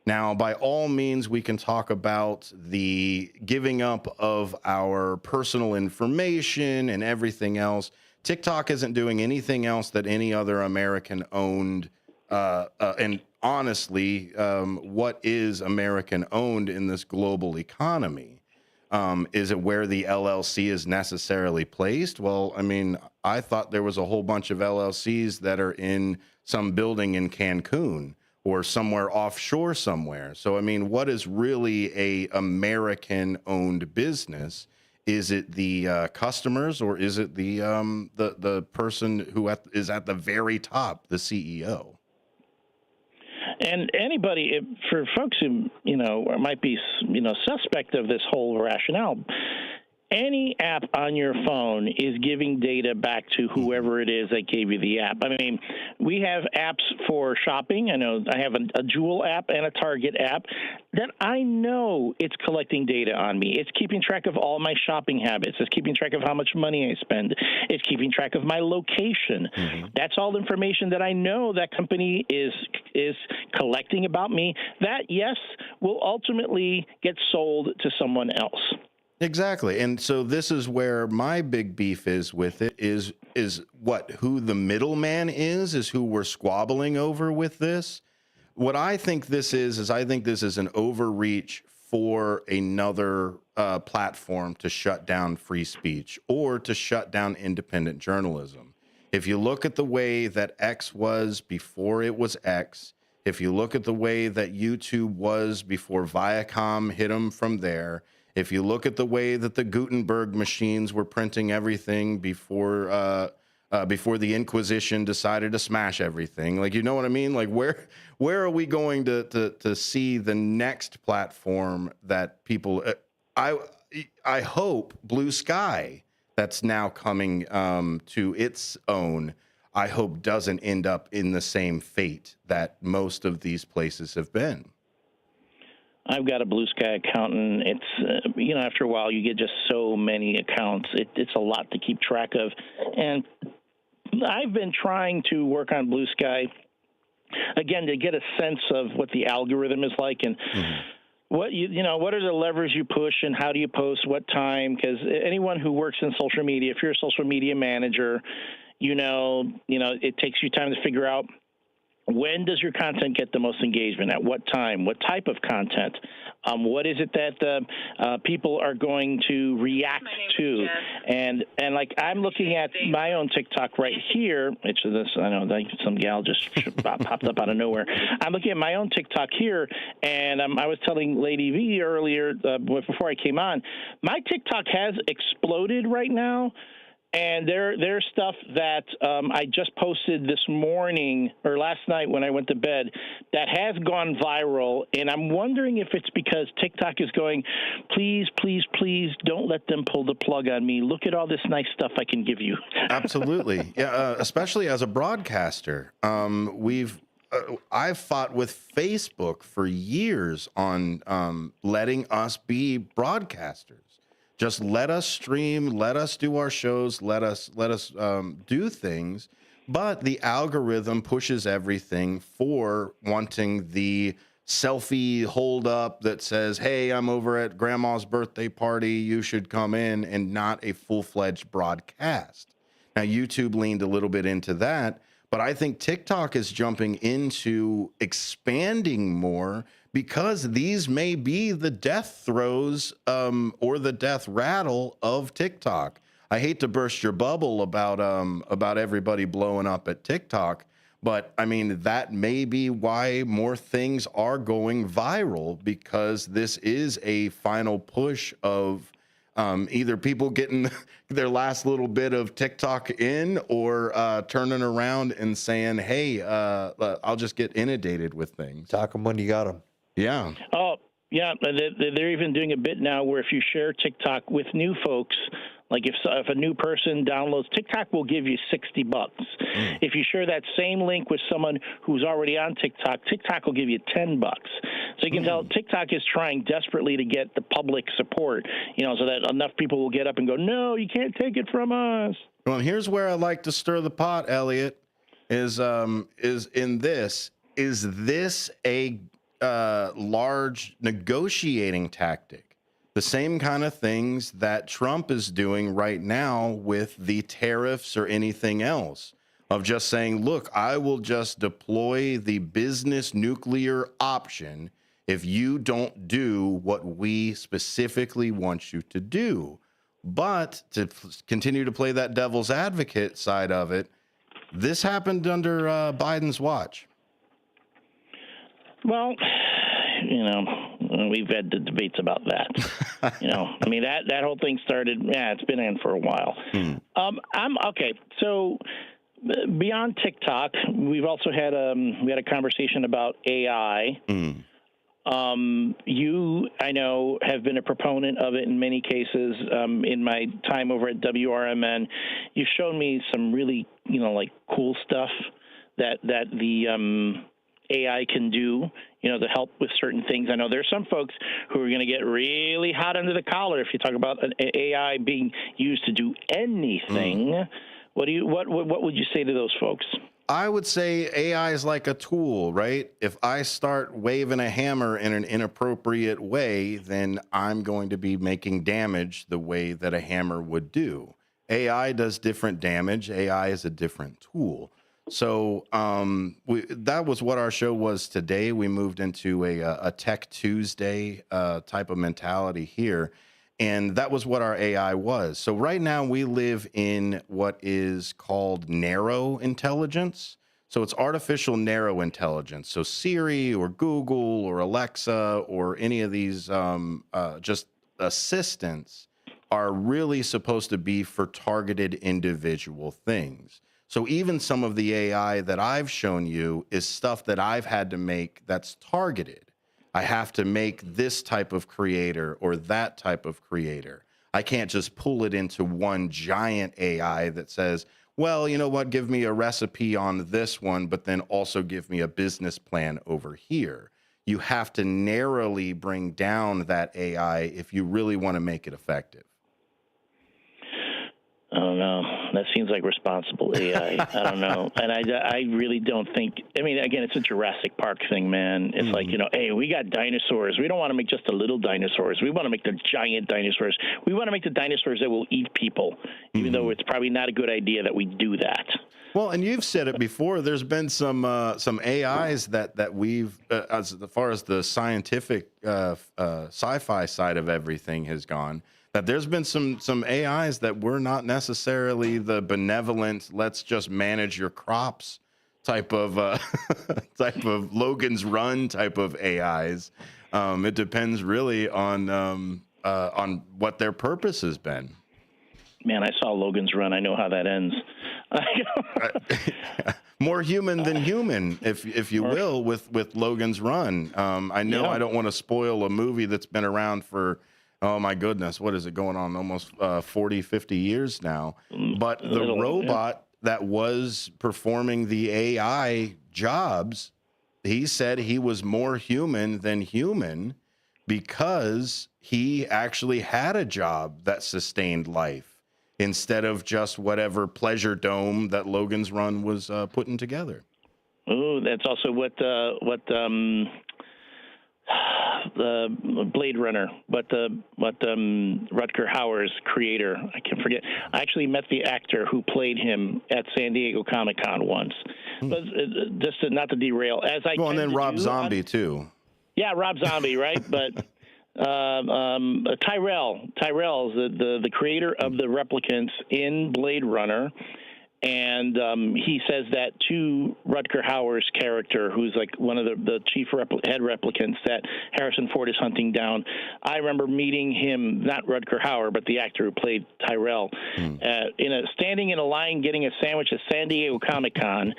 Now, by all means, we can talk about the giving up of our personal information and everything else. TikTok isn't doing anything else that any other American-owned, and honestly, what is American-owned in this global economy? Is it where the LLC is necessarily placed? Well, I mean, I thought there was a whole bunch of LLCs that are in some building in Cancun or somewhere offshore somewhere. So, I mean, what is really a American-owned business? Is it the customers, or is it the person who is at the very top, the CEO? And anybody, for folks who might be suspect of this whole rationale, any app on your phone is giving data back to whoever it is that gave you the app. I mean, we have apps for shopping. I know I have a Jewel app and a Target app that I know it's collecting data on me. It's keeping track of all my shopping habits. It's keeping track of how much money I spend. It's keeping track of my location. Mm-hmm. That's all information that I know that company is collecting about me. That, yes, will ultimately get sold to someone else. Exactly. And so this is where my big beef is with it is who the middleman is who we're squabbling over with this. What I think this is I think this is an overreach for another platform to shut down free speech or to shut down independent journalism. If you look at the way that X was before it was X, if you look at the way that YouTube was before Viacom hit them from there, if you look at the way that the Gutenberg machines were printing everything before the Inquisition decided to smash everything, like, you know what I mean? Like, where are we going to see the next platform that people? I hope Blue Sky, that's now coming to its own, I hope doesn't end up in the same fate that most of these places have been. I've got a Blue Sky account, and it's, after a while you get just so many accounts. It's a lot to keep track of. And I've been trying to work on Blue Sky, again, to get a sense of what the algorithm is like and what what are the levers you push and how do you post, what time? Because anyone who works in social media, if you're a social media manager, it takes you time to figure out when does your content get the most engagement, at what time, what type of content, what is it that people are going to react to, and like I'm looking at my own TikTok right here. It's this, I know, like some gal just popped up out of nowhere. I'm looking at my own TikTok here, and I was telling Lady V earlier before I came on, my TikTok has exploded right now. And there's stuff that I just posted this morning or last night when I went to bed that has gone viral. And I'm wondering if it's because TikTok is going, please, please, please don't let them pull the plug on me. Look at all this nice stuff I can give you. Absolutely. Yeah, especially as a broadcaster. I've fought with Facebook for years on letting us be broadcasters. Just let us stream, let us do our shows, let us do things. But the algorithm pushes everything for wanting the selfie hold up that says, hey, I'm over at grandma's birthday party, you should come in, and not a full-fledged broadcast. Now, YouTube leaned a little bit into that, but I think TikTok is jumping into expanding more because these may be the death throes or the death rattle of TikTok. I hate to burst your bubble about everybody blowing up at TikTok, but I mean, that may be why more things are going viral, because this is a final push of either people getting their last little bit of TikTok in or turning around and saying, hey, I'll just get inundated with things. Talk them when you got them. Yeah. Oh, yeah. They're even doing a bit now where if you share TikTok with new folks, like if a new person downloads, TikTok will give you $60. If you share that same link with someone who's already on TikTok, TikTok will give you $10. So you can tell TikTok is trying desperately to get the public support, so that enough people will get up and go, no, you can't take it from us. Well, here's where I like to stir the pot, Elliot, is this a large negotiating tactic? The same kind of things that Trump is doing right now with the tariffs or anything else, of just saying, look, I will just deploy the business nuclear option if you don't do what we specifically want you to do. But to continue to play that devil's advocate side of it, this happened under Biden's watch. Well, we've had the debates about that. I mean, that whole thing started, it's been in for a while. Okay. So beyond TikTok, we've also had we had a conversation about AI. You, I know, have been a proponent of it in many cases. In my time over at WRMN, you've shown me some really, like cool stuff that the AI can do, to help with certain things. I know there's some folks who are going to get really hot under the collar if you talk about an AI being used to do anything. What would you say to those folks? I would say AI is like a tool, right? If I start waving a hammer in an inappropriate way, then I'm going to be making damage the way that a hammer would do. AI does different damage. AI is a different tool. So that was what our show was today. We moved into a Tech Tuesday type of mentality here. And that was what our AI was. So right now we live in what is called narrow intelligence. So it's artificial narrow intelligence. So Siri or Google or Alexa or any of these just assistants are really supposed to be for targeted individual things. So even some of the AI that I've shown you is stuff that I've had to make that's targeted. I have to make this type of creator or that type of creator. I can't just pull it into one giant AI that says, well, you know what, give me a recipe on this one, but then also give me a business plan over here. You have to narrowly bring down that AI if you really want to make it effective. I don't know. That seems like responsible AI. I don't know. And I really don't think, I mean, again, it's a Jurassic Park thing, man. It's like, you know, hey, we got dinosaurs. We don't want to make just the little dinosaurs. We want to make the giant dinosaurs. We want to make the dinosaurs that will eat people, even though it's probably not a good idea that we do that. Well, and you've said it before. There's been some AIs that we've, as far as the scientific sci-fi side of everything has gone, that there's been some AIs that were not necessarily the benevolent, let's just manage your crops type of Logan's Run type of AIs. It depends really on what their purpose has been. Man, I saw Logan's Run. I know how that ends. More human than human, if you will, with Logan's Run. I know I don't want to spoil a movie that's been around for, oh my goodness, what is it going on? Almost 40, 50 years now. But the robot that was performing the AI jobs, he said he was more human than human because he actually had a job that sustained life instead of just whatever pleasure dome that Logan's Run was putting together. Oh, that's also what the Blade Runner, what Rutger Hauer's creator, I can't forget. I actually met the actor who played him at San Diego Comic-Con once. But just not to derail, as I well, and then Rob Zombie too. Yeah, Rob Zombie, right? But Tyrell's the creator of the replicants in Blade Runner. And he says that to Rutger Hauer's character, who's like one of the chief head replicants that Harrison Ford is hunting down. I remember meeting him, not Rutger Hauer, but the actor who played Tyrell, standing in a line getting a sandwich at San Diego Comic-Con.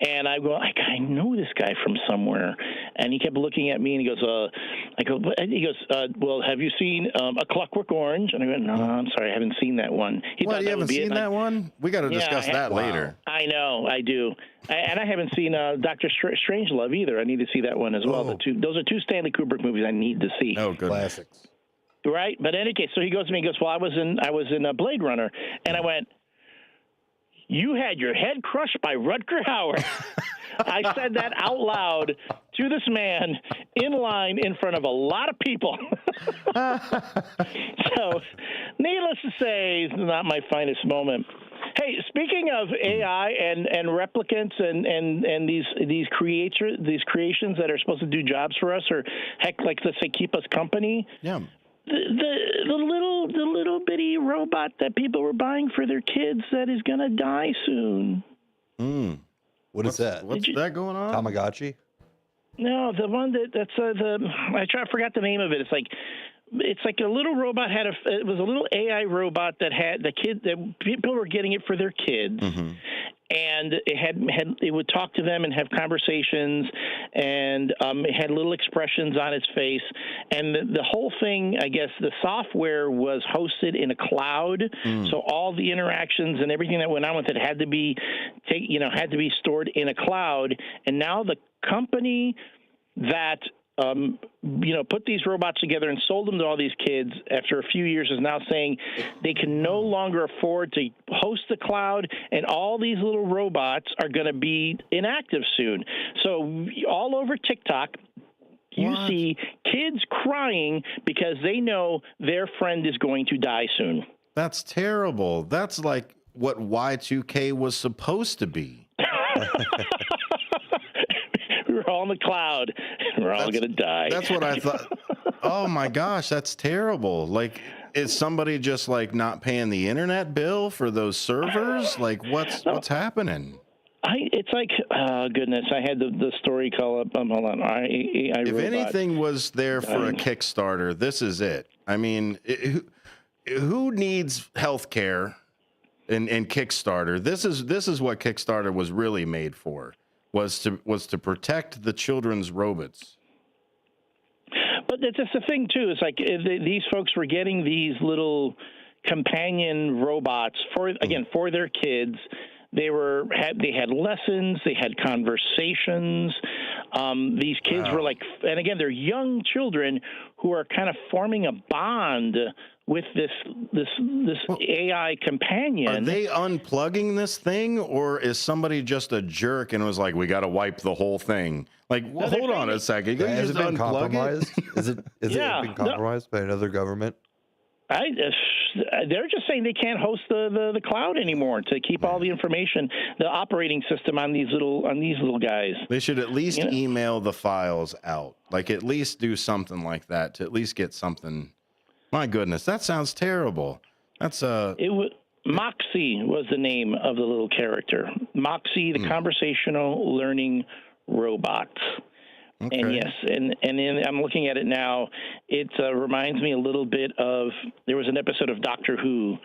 And I go, I know this guy from somewhere. And he kept looking at me, and he goes, well, have you seen A Clockwork Orange? And I go, no, I'm sorry, I haven't seen that one. You haven't seen that one? We got to discuss that later. I know, I do. And I haven't seen Dr. Strangelove either. I need to see that one as well. Those are two Stanley Kubrick movies I need to see. Oh, good. Classics. Right? But in any case, so he goes to me, he goes, well, I was in Blade Runner. And I went, you had your head crushed by Rutger Hauer. I said that out loud to this man in line in front of a lot of people. So, needless to say, it's not my finest moment. Hey, speaking of AI and replicants and these creations that are supposed to do jobs for us, or heck, like let's say keep us company. Yeah. The little bitty robot that people were buying for their kids that is gonna die soon. What is that? What's that going on? Tamagotchi? No, the one I forgot the name of it. It's like a little robot it was a little AI robot that had that people were getting it for their kids. And it would talk to them and have conversations, and it had little expressions on its face. And the whole thing, I guess, the software was hosted in a cloud, so all the interactions and everything that went on with it had to be stored in a cloud. And now the company that put these robots together and sold them to all these kids after a few years is now saying they can no longer afford to host the cloud, and all these little robots are going to be inactive soon. So all over TikTok, you see kids crying because they know their friend is going to die soon. That's terrible. That's like what Y2K was supposed to be. We were all in the cloud. We're all going to die. That's what I thought. Oh my gosh, that's terrible. Like, is somebody just like not paying the internet bill for those servers? Like, what's happening? It's like, goodness, I had the story call up. Hold on. If anything was there for a Kickstarter, this is it. I mean, who needs health care in Kickstarter? This is what Kickstarter was really made for, was to protect the children's robots. But that's the thing, too. It's like these folks were getting these little companion robots for their kids. They had lessons. They had conversations. These kids were like, and again, they're young children who are kind of forming a bond with this AI companion. Are they unplugging this thing, or is somebody just a jerk and was like, we got to wipe the whole thing? Like, well, hold on a second. Has it been compromised? Is it been compromised by another government? They're just saying they can't host the cloud anymore to keep all the information, the operating system on these little guys. They should at least email the files out. Like, at least do something like that to at least get something. My goodness, that sounds terrible. That's Moxie was the name of the little character. Moxie, the conversational learning robot. Okay. And yes, and then I'm looking at it now. It reminds me a little bit of, there was an episode of Doctor Who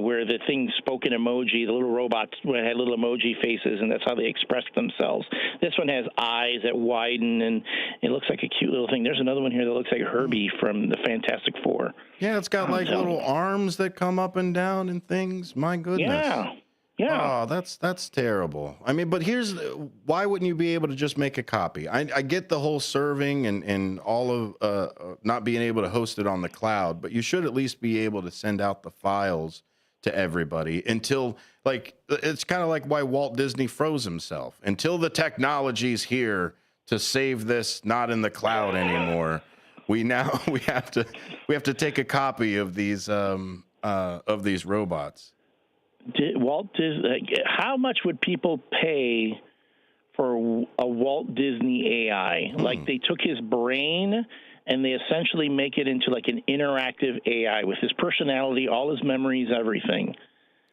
where the thing spoke in emoji. The little robots had little emoji faces, and that's how they expressed themselves. This one has eyes that widen, and it looks like a cute little thing. There's another one here that looks like Herbie from the Fantastic Four. Yeah, it's got like little arms that come up and down and things. My goodness. Yeah. Yeah. Oh, that's terrible. I mean, but why wouldn't you be able to just make a copy? I get the whole serving and all of not being able to host it on the cloud, but you should at least be able to send out the files to everybody until, like, it's kind of like why Walt Disney froze himself. Until the technology's here to save this not in the cloud anymore, we have to take a copy of these robots. Walt Disney, how much would people pay for a Walt Disney AI? Like, they took his brain and they essentially make it into like an interactive AI with his personality, all his memories, everything.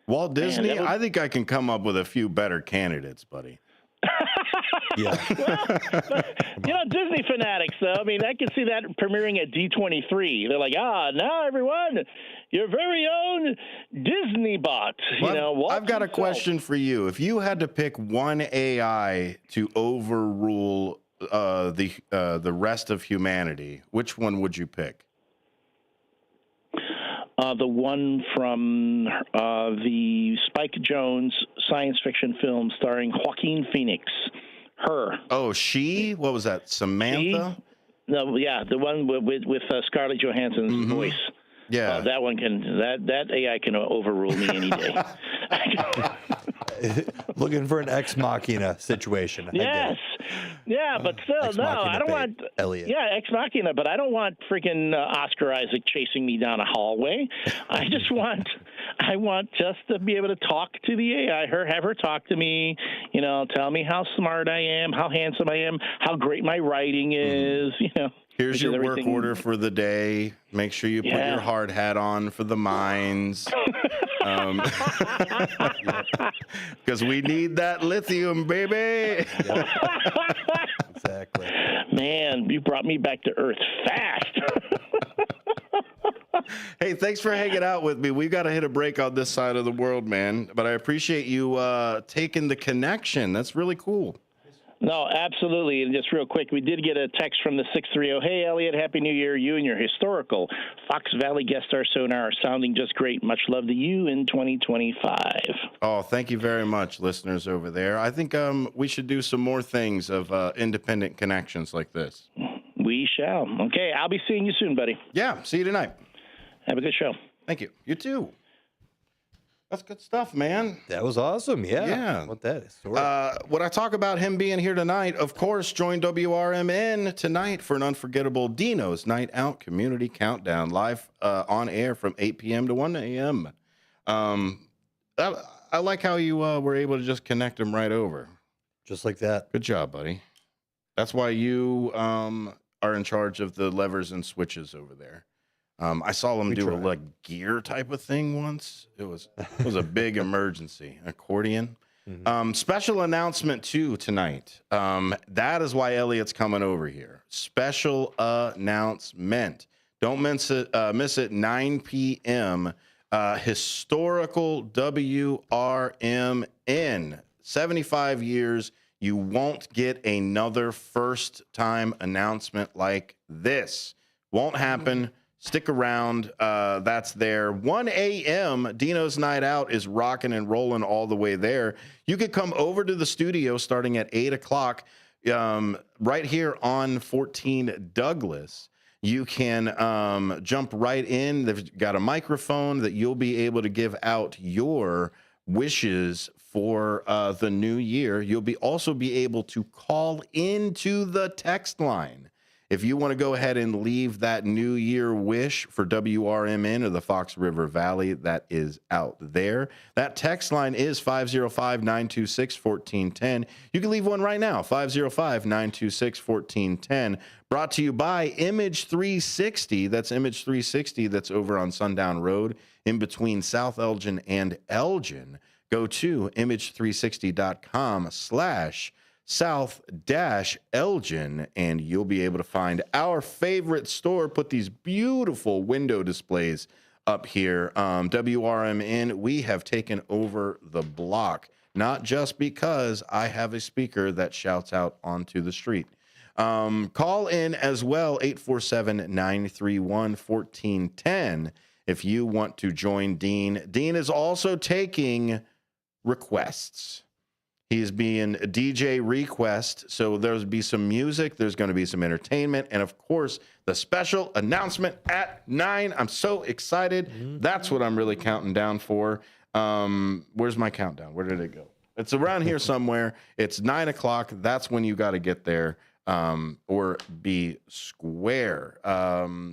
Walt Disney? I think I can come up with a few better candidates, buddy. Yeah. But, Disney fanatics, though. I mean, I can see that premiering at D23. They're like, now everyone, your very own Disney bot. Well, I've got a question for you. If you had to pick one AI to overrule the rest of humanity, which one would you pick? The one from the Spike Jonze science fiction film starring Joaquin Phoenix. Her. Oh, she? What was that? Samantha? No, yeah, the one with Scarlett Johansson's voice. Yeah, that one that AI can overrule me any day. Looking for an ex machina situation. Yes. Yeah, but still, no, I don't want Elliot. Yeah, ex machina, but I don't want freaking Oscar Isaac chasing me down a hallway. I want just to be able to talk to the AI, have her talk to me, tell me how smart I am, how handsome I am, how great my writing is, Here's your work order for the day. Make sure you put your hard hat on for the mines. Because we need that lithium, baby. Yep. Exactly. Man, you brought me back to Earth fast. Hey, thanks for hanging out with me. We've got to hit a break on this side of the world, man. But I appreciate you taking the connection. That's really cool. No, absolutely. And just real quick, we did get a text from the 630. Hey, Elliot, Happy New Year. You and your historical Fox Valley guest star sonar are sounding just great. Much love to you in 2025. Oh, thank you very much, listeners over there. I think we should do some more things of independent connections like this. We shall. Okay, I'll be seeing you soon, buddy. Yeah, see you tonight. Have a good show. Thank you. You too. That's good stuff, man. That was awesome. Yeah. Yeah. What that is. When I talk about him being here tonight, of course, join WRMN tonight for an unforgettable Dino's Night Out Community Countdown, live on air from 8 p.m. to 1 a.m. I like how you were able to just connect them right over. Just like that. Good job, buddy. That's why you are in charge of the levers and switches over there. I saw them do a gear type of thing once. It was a big emergency. Accordion. Mm-hmm. Special announcement too tonight. That is why Elliot's coming over here. Special announcement. Don't miss it. 9 p.m. Historical WRMN. 75 years. You won't get another first-time announcement like this. Won't happen. Stick around. That's there. 1 a.m. Dino's Night Out is rocking and rolling all the way there. You could come over to the studio starting at 8 o'clock right here on 14 Douglas. You can jump right in. They've got a microphone that you'll be able to give out your wishes for the new year. You'll also be able to call into the text line. If you want to go ahead and leave that New Year wish for WRMN or the Fox River Valley, that is out there. That text line is 505-926-1410. You can leave one right now, 505-926-1410. Brought to you by Image 360. That's Image 360. That's over on Sundown Road in between South Elgin and Elgin. Go to image360.com/South-Elgin, and you'll be able to find our favorite store. Put these beautiful window displays up here. WRMN, we have taken over the block, not just because I have a speaker that shouts out onto the street. Call in as well, 847-931-1410, if you want to join Dean. Dean is also taking requests. He's being a DJ request, so there'll be some music, there's going to be some entertainment, and of course, the special announcement at 9. I'm so excited. That's what I'm really counting down for. Where's my countdown? Where did it go? It's around here somewhere. It's 9 o'clock. That's when you got to get there, or be square.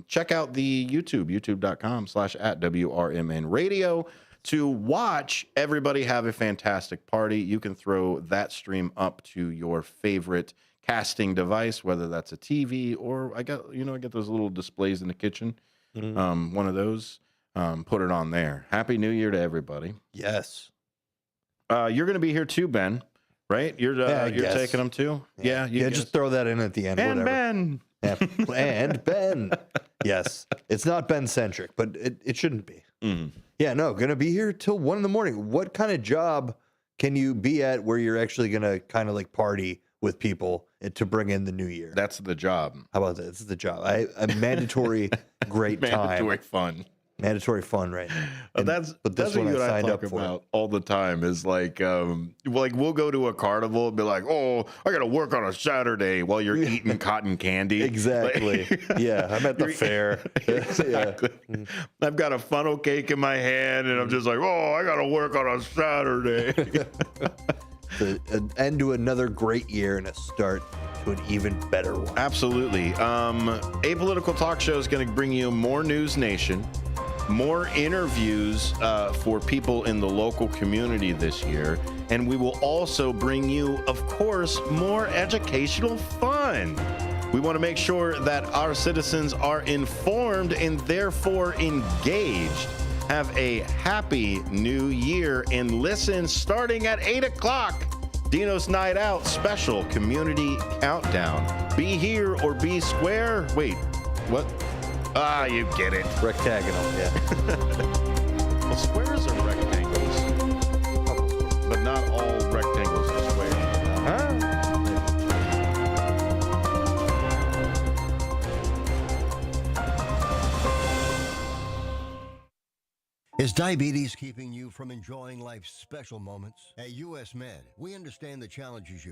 Check out the YouTube, youtube.com/@WRMN Radio. To watch everybody have a fantastic party. You can throw that stream up to your favorite casting device, whether that's a TV or I get those little displays in the kitchen. One of those. Put it on there. Happy New Year to everybody. Yes. You're going to be here too, Ben. Right? You're taking them too. Yeah. Just throw that in at the end. And whatever. Ben. Yeah, and Ben. Yes, it's not Ben centric, but it shouldn't be. Yeah, no, gonna be here till 1 in the morning. What kind of job can you be at where you're actually gonna kind of like party with people to bring in the new year? That's the job. How about that? This is the job. A mandatory great time. Mandatory fun. Mandatory fun, right? That's what I talk about all the time. Is like we'll go to a carnival and be like, oh, I got to work on a Saturday while you're eating cotton candy. Exactly. Yeah, I'm at the fair. Exactly. Yeah. I've got a funnel cake in my hand, and I'm just like, oh, I got to work on a Saturday. An end to another great year and a start to an even better one. Absolutely. Apolitical Talk Show is going to bring you more News Nation, more interviews for people in the local community this year, and we will also bring you, of course, more educational fun. We want to make sure that our citizens are informed and therefore engaged. Have a happy new year and listen starting at 8 o'clock. Dino's Night Out special community countdown. Be here or be square. Wait, what? Ah, you get it. Rectagonal, yeah. Well, squares are rectangles, but not all rectangles are squares. Is diabetes keeping you from enjoying life's special moments? At US Med, we understand the challenges you face.